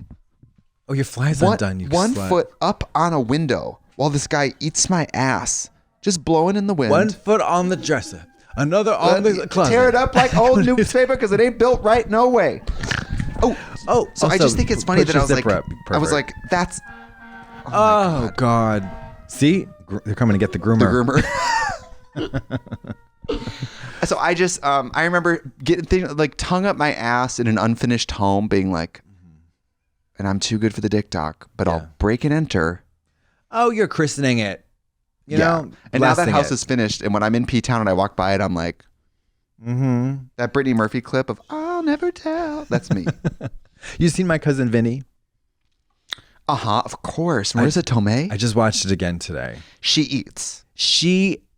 Oh, your fly's undone. One foot up on a window while this guy eats my ass, just blowing in the wind. 1 foot on the dresser, another on the closet. Tear it up like old newspaper because it ain't built right. No way. Oh. So I just think it's funny that I was like, that's. Oh God. See, they're coming to get the groomer. So I just, I remember getting things like tongue up my ass in an unfinished home, being like, and I'm too good for the dick dock, but I'll break and enter. Oh, you're christening it. You know? And now that house is finished. And when I'm in P-Town and I walk by it, I'm like, that Brittany Murphy clip of, I'll never tell. That's me. You seen My Cousin Vinny? Of course. Marissa Tomei. I just watched it again today. She eats.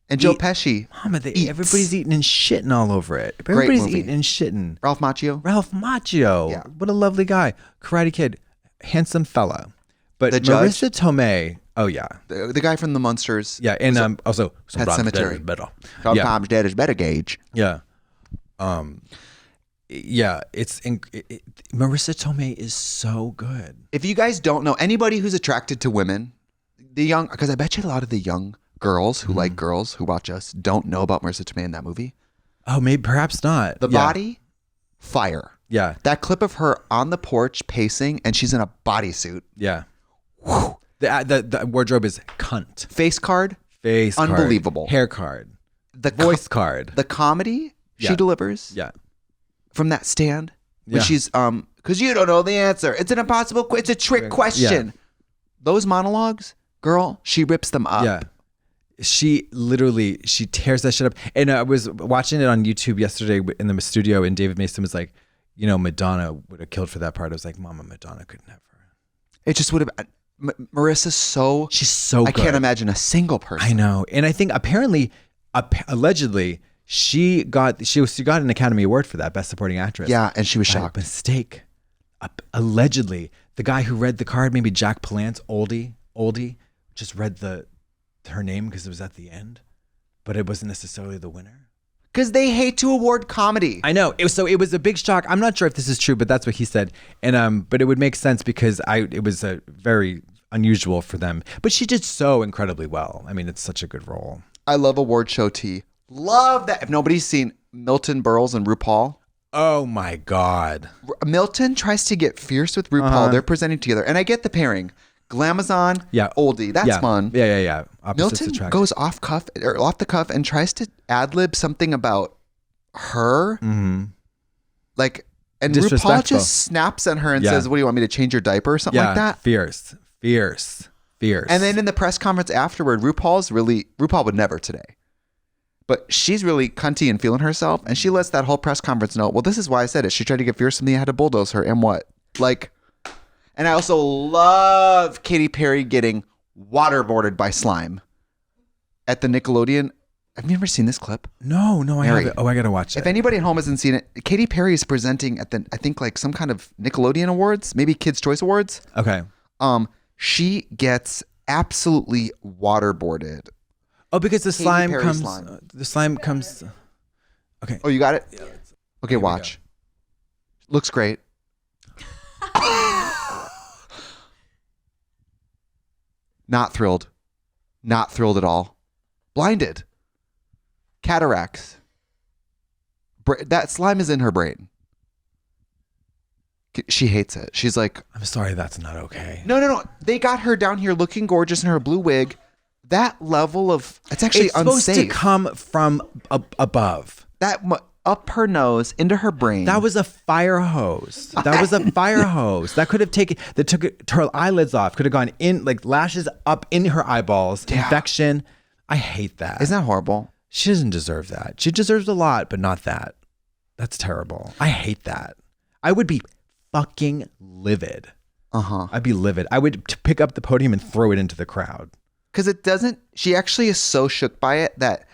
And Joe Pesci. Mama, everybody's eating and shitting all over it. Everybody's eating and shitting. Ralph Macchio. Yeah. What a lovely guy. Karate Kid. Handsome fella. But the Marissa Tomei. Oh, yeah. The guy from the Monsters. Yeah. And also. Pet Cemetery. Better. Sometimes dead is better, Gage. Yeah. Yeah. Marissa Tomei is so good. If you guys don't know, anybody who's attracted to women, because I bet you a lot of the young girls who like girls who watch us don't know about Marissa Tomei in that movie. Oh, maybe perhaps not. The body, fire. Yeah. That clip of her on the porch pacing and she's in a bodysuit. Yeah. Whew. The wardrobe is cunt. Face card. Unbelievable. Hair card. The voice card. The comedy she delivers. Yeah. From that stand. When she's because you don't know the answer. It's an impossible it's a trick question. Yeah. Those monologues, girl, she rips them up. Yeah. She tears that shit up. And I was watching it on YouTube yesterday in the studio, and David Mason was like, Madonna would have killed for that part. I was like, Mama, Madonna could never. It just would have. Marissa's she's so good. I can't imagine a single person. I know. And I think apparently, allegedly, She got an Academy Award for that, Best Supporting Actress. Yeah, and she was By shocked. mistake. Allegedly, the guy who read the card, maybe Jack Palance, oldie, just read her name because it was at the end, but it wasn't necessarily the winner. Because they hate to award comedy. I know. It was a big shock. I'm not sure if this is true, but that's what he said. And but it would make sense because it was a very unusual for them. But she did so incredibly well. I mean, it's such a good role. I love award show tea. Love that. If nobody's seen Milton Berles and RuPaul. Oh my God. Milton tries to get fierce with RuPaul. They're presenting together. And I get the pairing. Glamazon, oldie. That's fun. Yeah. Opposites Milton attract. goes off the cuff and tries to ad-lib something about her. Mm-hmm. Like, and RuPaul just snaps at her and says, what do you want me to change your diaper or something like that? Fierce. And then in the press conference afterward, RuPaul would never today. But she's really cunty and feeling herself. And she lets that whole press conference know, well, this is why I said it. She tried to get fierce with me. I had to bulldoze her. And what? Like, and I also love Katy Perry getting waterboarded by slime at the Nickelodeon. Have you ever seen this clip? No, I haven't. Oh, I got to watch it. If anybody at home hasn't seen it, Katy Perry is presenting at I think like some kind of Nickelodeon Awards, maybe Kids' Choice Awards. Okay. She gets absolutely waterboarded. Oh, because the slime Perry comes. slime. The slime comes. Okay. Oh, you got it? Yeah, okay, watch. Looks great. Not thrilled. Not thrilled at all. Blinded. Cataracts. That slime is in her brain. She hates it. She's like, I'm sorry, that's not okay. No. They got her down here looking gorgeous in her blue wig. That level of, it's actually unsafe. It's supposed to come from above. That up her nose, into her brain. That was a fire hose. That could have took her eyelids off. Could have gone in, like lashes up in her eyeballs. Yeah. Infection. I hate that. Isn't that horrible? She doesn't deserve that. She deserves a lot, but not that. That's terrible. I hate that. I would be fucking livid. I'd be livid. I would pick up the podium and throw it into the crowd. Because she actually is so shook by it that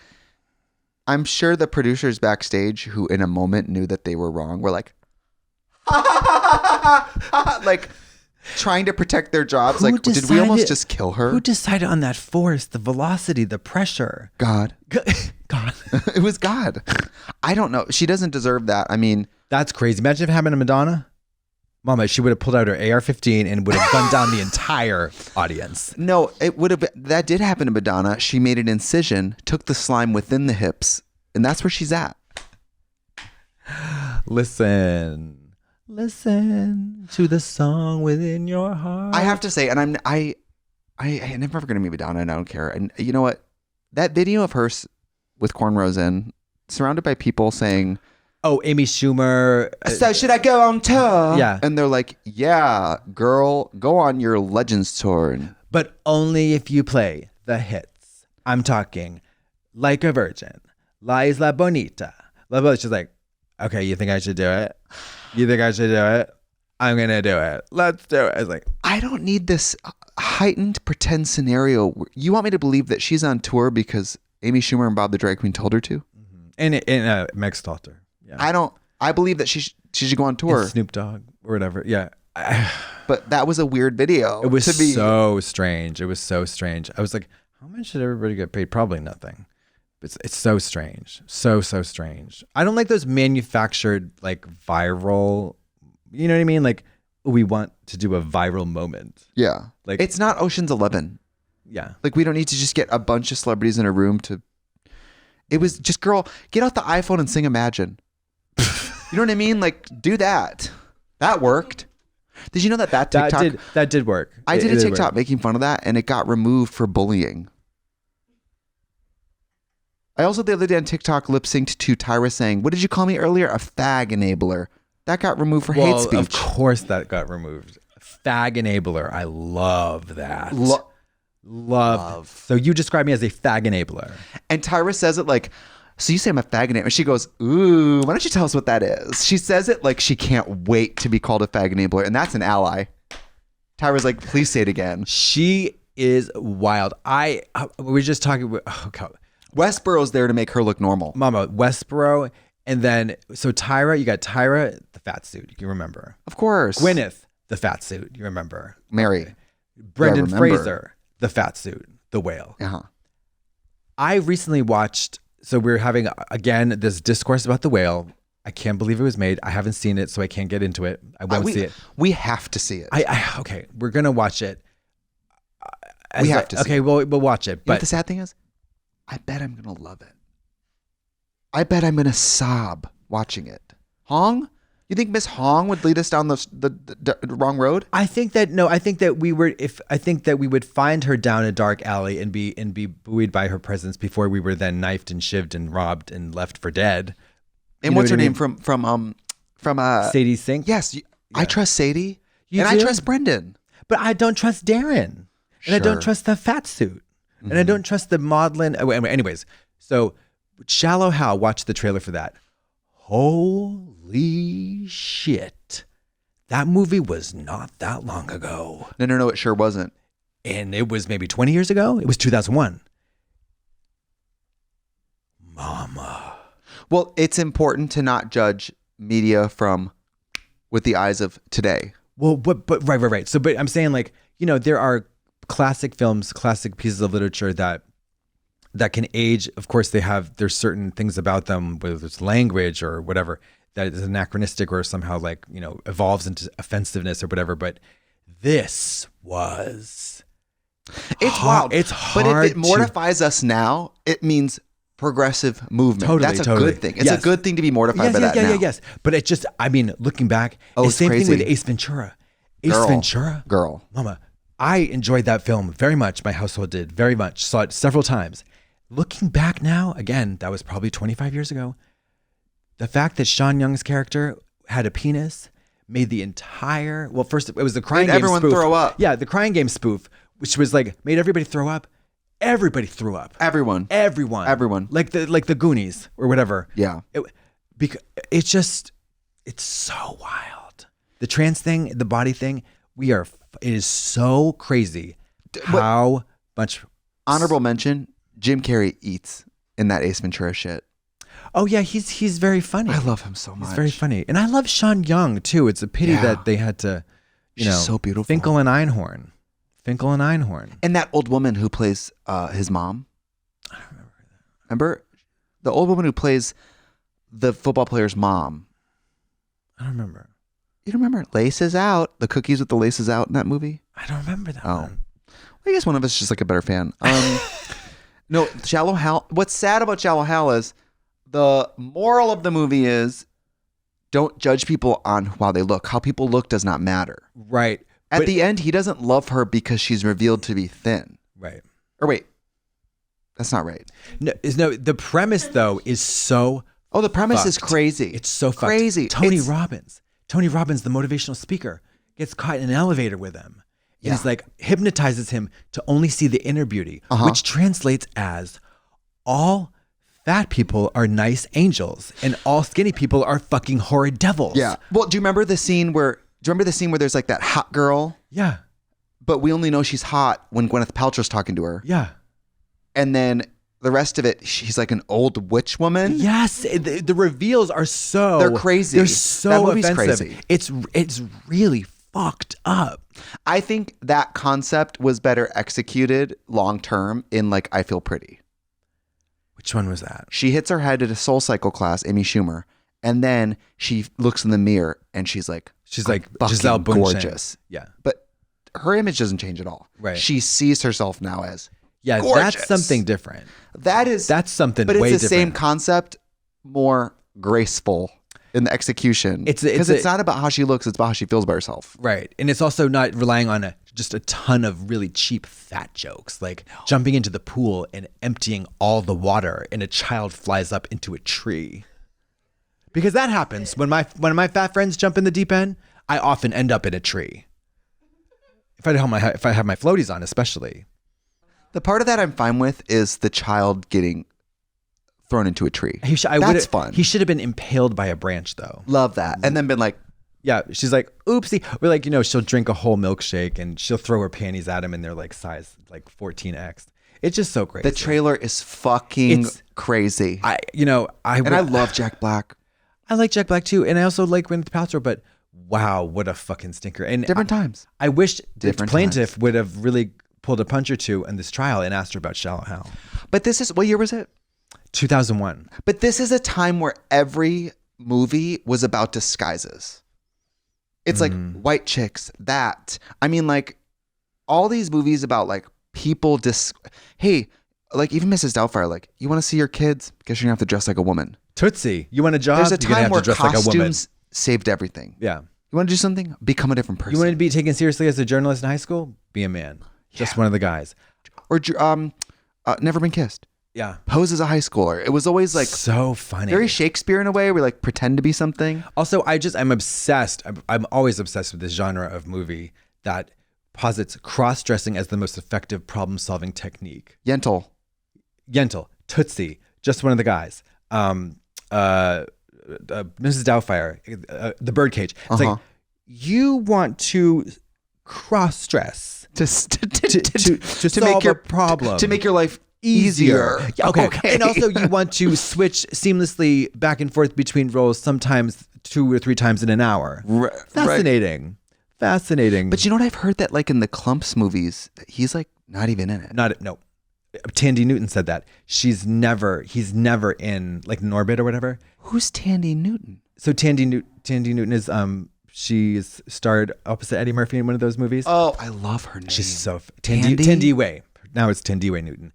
I'm sure the producers backstage who in a moment knew that they were wrong were like, like trying to protect their jobs. Like, did we almost just kill her? Who decided on that force, the velocity, the pressure? God. God. It was God. I don't know. She doesn't deserve that. I mean. That's crazy. Imagine if it happened to Madonna. Mama, she would have pulled out her AR-15 and would have gunned down the entire audience. No, it would have been, that did happen to Madonna. She made an incision, took the slime within the hips, and that's where she's at. Listen to the song within your heart. I have to say, and I am never going to meet Madonna, and I don't care. And you know what? That video of her with cornrows in, surrounded by people saying, oh, Amy Schumer. So should I go on tour? Yeah. And they're like, yeah, girl, go on your Legends tour. But only if you play the hits. I'm talking Like a Virgin, La Isla Bonita. She's like, okay, you think I should do it? You think I should do it? I'm going to do it. Let's do it. I was like, I don't need this heightened pretend scenario. You want me to believe that she's on tour because Amy Schumer and Bob the Drag Queen told her to? Mm-hmm. And Meg Stalter. Yeah. I believe that she should go on tour. And Snoop Dogg or whatever. Yeah. But that was a weird video. It was so strange. I was like, how much did everybody get paid? Probably nothing. It's so strange. So strange. I don't like those manufactured, like viral, you know what I mean? Like, we want to do a viral moment. Yeah. Like, it's not Ocean's 11. Yeah. Like, we don't need to just get a bunch of celebrities in a room to. It was just, girl, get out the iPhone and sing Imagine. You know what I mean? Like, do that. That worked. Did you know that TikTok? That did work. I did a TikTok making fun of that, and it got removed for bullying. I also, the other day on TikTok, lip-synced to Tyra saying, what did you call me earlier? A fag enabler. That got removed for hate speech. Of course that got removed. Fag enabler. I love that. Love. So you describe me as a fag enabler. And Tyra says it like, so you say I'm a fag enabler. And she goes, ooh, why don't you tell us what that is? She says it like she can't wait to be called a fag enabler. And that's an ally. Tyra's like, please say it again. She is wild. We were just talking. Oh God. Westboro's there to make her look normal. Mama, Westboro. And then, so Tyra, you got Tyra, the fat suit, you remember. Of course. Gwyneth, the fat suit, you remember. Mary. Okay. Brendan Yeah, I remember. Fraser, the fat suit, the whale. Uh-huh. I recently watched, so we're having, again, this discourse about the whale. I can't believe it was made. I haven't seen it, so I can't get into it. I won't see it. We have to see it. Okay, we're going to watch it. We have to see Okay, it. we'll watch it. You know But what the sad thing is? I bet I'm going to love it. I bet I'm going to sob watching it. Hong? You think Miss Hong would lead us down the wrong road? I think that we would find her down a dark alley and be buoyed by her presence before we were then knifed and shivved and robbed and left for dead. And what's her name from Sadie Sink? Yes, I trust Sadie. You and do? I trust Brendan. But I don't trust Darren. And I don't Sure. trust the fat suit. And I don't trust the maudlin. Anyways, so Shallow Hal, watch the trailer for that. Holy shit. That movie was not that long ago. No, it sure wasn't. And it was maybe 20 years ago. It was 2001. Mama. Well, it's important to not judge media with the eyes of today. Well, but right. So, but I'm saying, like, there are classic films, classic pieces of literature that can age. Of course, there's certain things about them, whether it's language or whatever, that is anachronistic or somehow evolves into offensiveness or whatever. But this was, It's wild. It's hard. But if it mortifies us now, it means progressive movement. Totally, That's a totally. good thing. It's Yes. a good thing to be mortified by that now. Yes. But it just, looking back, Oh, the it's same crazy. thing with Ace Ventura. Girl. Mama, I enjoyed that film very much. My household did very much. Saw it several times. Looking back now, again, that was probably 25 years ago. The fact that Sean Young's character had a penis made the entire, first it was the crying Made game everyone spoof. throw up. Yeah, the crying game spoof, which was made everybody throw up. Everybody threw up. Everyone. Like the Goonies or whatever. Yeah. It's so wild. The trans thing, the body thing, it is so crazy how much. Honorable mention, Jim Carrey eats in that Ace Ventura shit. Oh yeah, he's very funny. I love him so much. He's very funny. And I love Sean Young too. It's a pity that they had to, She's so beautiful. Finkel and Einhorn. And that old woman who plays his mom. I don't remember that. Remember? The old woman who plays the football player's mom. I don't remember. You don't remember? Laces Out. The cookies with the laces out in that movie. I don't remember that one. I guess one of us is just like a better fan. No, Shallow Hal. What's sad about Shallow Hal is the moral of the movie is don't judge people on how they look. How people look does not matter. Right. At the end, he doesn't love her because she's revealed to be thin. Right. Or wait, that's not right. No, the premise though is so. Oh, the premise is fucked. crazy. It's so fucked. crazy. Tony Robbins, the motivational speaker, gets caught in an elevator with him. And he's hypnotizes him to only see the inner beauty, which translates as all fat people are nice angels and all skinny people are fucking horrid devils. Yeah. Well, do you remember the scene where there's like that hot girl? Yeah. But we only know she's hot when Gwyneth Paltrow's talking to her. Yeah. And then the rest of it, she's like an old witch woman. Yes. The reveals are so. They're crazy. They're so That movie's offensive. crazy. It's really fucked up. I think that concept was better executed long term in like I Feel Pretty. Which one was that? She hits her head at a Soul Cycle class, Amy Schumer, and then she looks in the mirror and she's like Giselle Bundchen. gorgeous. Yeah. But her image doesn't change at all. Right. She sees herself now as Yeah, gorgeous. that's something different. That's something but way it's the same different. concept, more graceful in the execution. It's not about how she looks, it's about how she feels about herself. Right. And it's also not relying on just a ton of really cheap fat jokes, like jumping into the pool and emptying all the water and a child flies up into a tree. Because that happens. When my fat friends jump in the deep end, I often end up in a tree. If I have my floaties on, especially. The part of that I'm fine with is the child getting thrown into a tree. That's fun. He should have been impaled by a branch though. Love that. And then been like, yeah, she's like, oopsie. Or like, she'll drink a whole milkshake and she'll throw her panties at him and they're like size like 14X. It's just so crazy. The trailer is fucking crazy. I love Jack Black. I like Jack Black too, and I also like Gwyneth Paltrow, but wow, what a fucking stinker. And Different times. I wish the Different plaintiff times. would have really pulled a punch or two in this trial and asked her about Shallow Hal. But this is, what year was it? 2001. But this is a time where every movie was about disguises. It's like white chicks, that. I mean, like, all these movies about like people hey, like even Mrs. Doubtfire, like, you want to see your kids? Guess you're gonna have to dress like a woman. Tootsie, you want a job? There's a You're gonna time have where to dress like a woman. costumes saved everything. Yeah. You want to do something? Become a different person. You want to be taken seriously as a journalist in high school? Be a man. Just one of the guys. Or Never Been Kissed. Yeah. Pose as a high schooler. It was always like so funny. very Shakespeare in a way. We like pretend to be something. Also, I'm obsessed. I'm always obsessed with this genre of movie that posits cross-dressing as the most effective problem-solving technique. Yentl, Tootsie, just one of the guys. Mrs. Doubtfire, the Birdcage. It's like, you want to cross-dress to solve make your problem, to make your life easier. Yeah, okay. And also you want to switch seamlessly back and forth between roles, sometimes 2 or 3 times in an hour. Fascinating. But you know what I've heard, that like in the Clumps movies, he's like not even in it. No. Tandy Newton said that. He's never in like Norbit or whatever. Who's Tandy Newton? So Tandy Newton is she's starred opposite Eddie Murphy in one of those movies. Oh, I love her name. She's so Tandy? Tandy. Now it's Tandy Newton.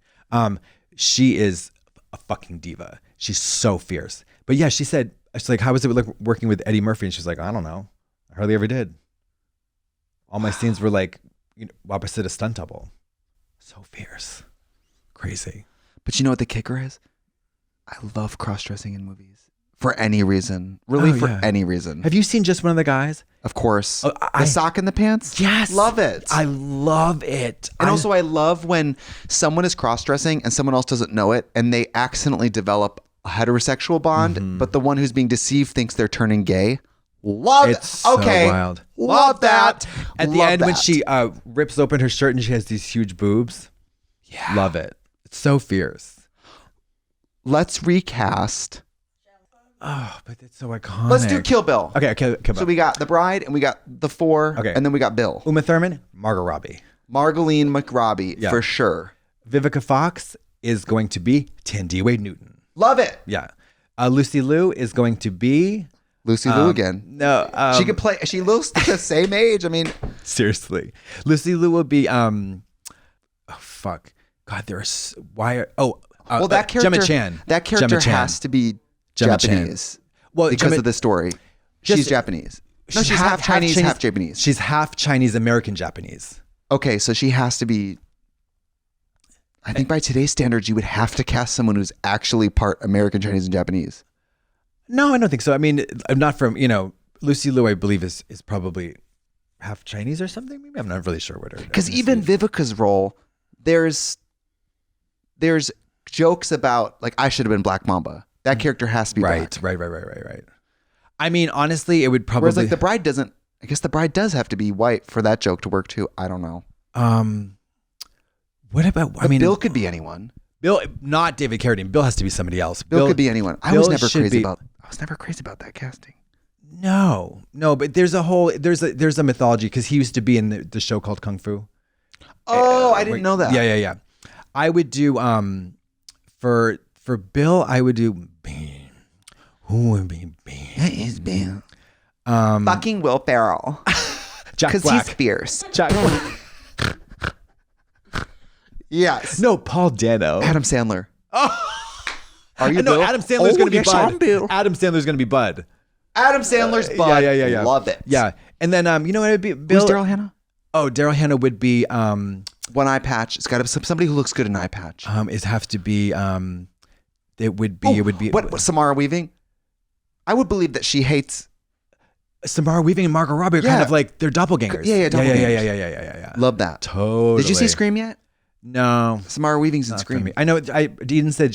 She is a fucking diva. She's so fierce. But yeah, she's like, how was it like working with Eddie Murphy? And she's like, I don't know. I hardly ever did. All my scenes were like, opposite a stunt double. So fierce. Crazy. But you know what the kicker is? I love cross-dressing in movies. For any reason. Really, any reason. Have you seen Just One of the Guys? Of course. The sock in the pants? Yes. Love it. I love it. And also I love when someone is cross-dressing and someone else doesn't know it and they accidentally develop a heterosexual bond, but the one who's being deceived thinks they're turning gay. Love it. So wild. Love that. At the end when she rips open her shirt and she has these huge boobs. Yeah. Love it. It's so fierce. Let's recast. Oh, but it's so iconic. Let's do Kill Bill. Okay, Kill Bill. So we got the bride and we got the 4, and then we got Bill. Uma Thurman, Margot Robbie. Margolene McRobbie, for sure. Vivica Fox is going to be Tandy Wade Newton. Love it. Yeah. Lucy Liu is going to be... Lucy Liu again. No. She could play... She looks the same age. I mean... Seriously. Lucy Liu will be... oh, fuck. God, there's... Why are... Oh, well, that character... Gemma Chan. That character has to be Gemma Japanese. Chan. Well, because of the story. She's Japanese. No, she's half Chinese, half Japanese. She's half Chinese American Japanese. Okay, so she has to be... I think by today's standards, you would have to cast someone who's actually part American, Chinese, and Japanese. No, I don't think so. I mean, I'm not from, Lucy Liu, I believe, is probably half Chinese or something. Maybe I'm not really sure what her... Because even Vivica's role, there's jokes about, like, I should have been Black Mamba. That character has to be black. Right. I mean, honestly, it would probably... Whereas, like, the bride doesn't... I guess the bride does have to be white for that joke to work, too. I don't know. What about... I mean, Bill could be anyone. Bill, not David Carradine. Bill has to be somebody else. Bill could be anyone. I was never crazy about that casting. No, but there's a mythology because he used to be in the show called Kung Fu. Oh, I didn't know that. Yeah. I would do for Bill, I would do who would be That is Bill. Fucking Will Ferrell. Jack Black. Because he's fierce. Jack Black. Yes. No, Paul Dano. Adam Sandler. Oh. Are you No, Bill? Adam Sandler's going to be yes, Bud. I'm Bill. Adam Sandler's going to be Bud. Adam Sandler's Bud. Yeah. Love it. Yeah. And then, you know what it would be? Bill. Who's Daryl Hannah? Oh, Daryl Hannah would be... one eye patch. It's got to be somebody who looks good in eye patch. It have to be... it would be... What, Samara Weaving? I would believe that she hates... Samara Weaving and Margot Robbie are kind of like... They're doppelgangers. Yeah, doppelgangers. Yeah. Love that. Totally. Did you see Scream yet? No. Samara Weaving's in Scream. I know. Eden said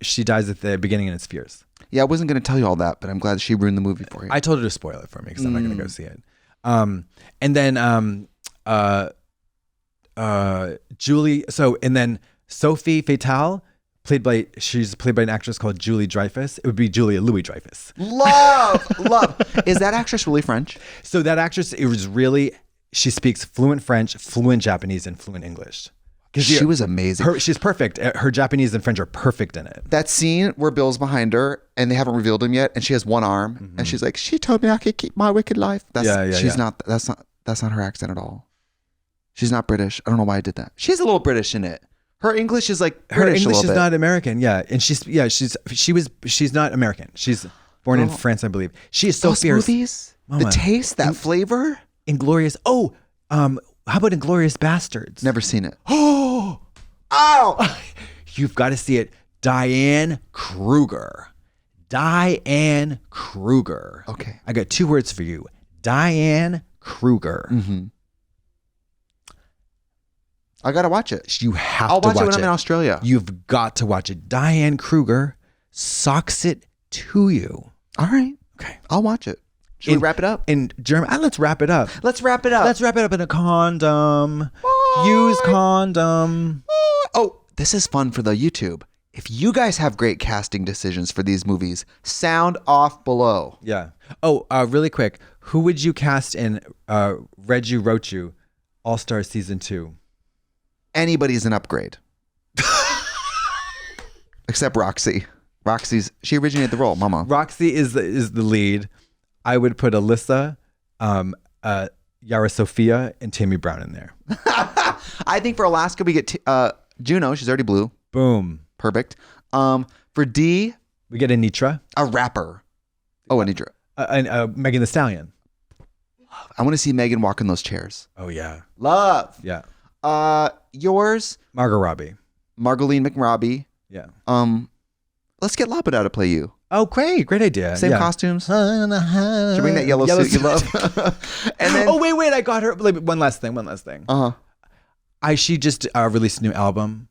she dies at the beginning and it's fierce. Yeah, I wasn't going to tell you all that, but I'm glad she ruined the movie for you. I told her to spoil it for me because I'm not going to go see it. And then Julie. So and then Sophie Fatale, she's played by an actress called Julie Dreyfus. It would be Julia Louis-Dreyfus. Love. Is that actress really French? So that actress, she speaks fluent French, fluent Japanese, and fluent English. She was amazing. She's perfect. Her Japanese and French are perfect in it. That scene where Bill's behind her and they haven't revealed him yet, and she has one arm, and she's like, "She told me I could keep my wicked life." That's not her accent at all. She's not British. I don't know why I did that. She's a little British in it. Her English is like British. Her English is not American. Yeah, and she's not American. She's born in France, I believe. She is so Those fierce. movies, Mama. the taste, that flavor. Inglorious. Oh, how about Inglorious Bastards? Never seen it. Oh, you've got to see it. Diane Kruger. Okay. I got 2 words for you. Diane Kruger. I gotta watch it. You have I'll to watch watch it when I'm in Australia. You've got to watch it. Diane Kruger socks it to you. All right. Okay. I'll watch it. Should we wrap it up? In German, let's wrap it up. Let's wrap it up. Let's wrap it up in a condom. Use condom. Oh, this is fun for the YouTube. If you guys have great casting decisions for these movies, sound off below. Yeah. Oh, really quick. Who would you cast in Read You, Wrote You, All-Star Season 2? Anybody's an upgrade. Except Roxy. She originated the role, Mama. Roxy is the lead. I would put Alyssa, Yara Sophia, and Tammy Brown in there. I think for Alaska, we get Juno. She's already blue. Boom. Perfect. For D, we get Anitra. A rapper. Oh, Anitra. Megan Thee Stallion. I want to see Megan walk in those chairs. Oh, yeah. Love. Yeah. Yours, Margot Robbie. Margoline McRobbie. Yeah. Let's get Lapidot to play you. Oh, great idea. Same costumes. Should bring that yellow suit you love. And then, oh, wait, I got her. One last thing. She just released a new album.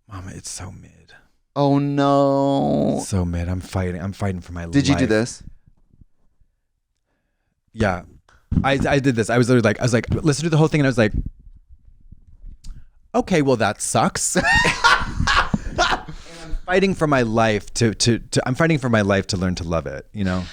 Mama, it's so mid. Oh no. So mid. I'm fighting for my life. Did you do this? Yeah. I did this. I was literally like, listen to the whole thing, and I was like, okay, well that sucks. I'm fighting for my life I'm fighting for my life to learn to love it, you know?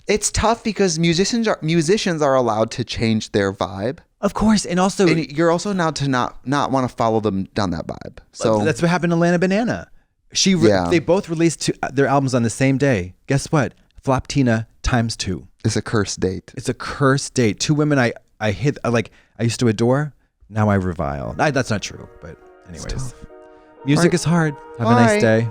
It's tough because musicians are allowed to change their vibe. Of course, and also you're also now to not want to follow them down that vibe. So that's what happened to Lana Banana. They both released their albums on the same day. Guess what? Floptina ×2. It's a cursed date. It's a cursed date. 2 women I used to adore. Now I revile. That's not true, but anyways. Music is hard. Have a nice day.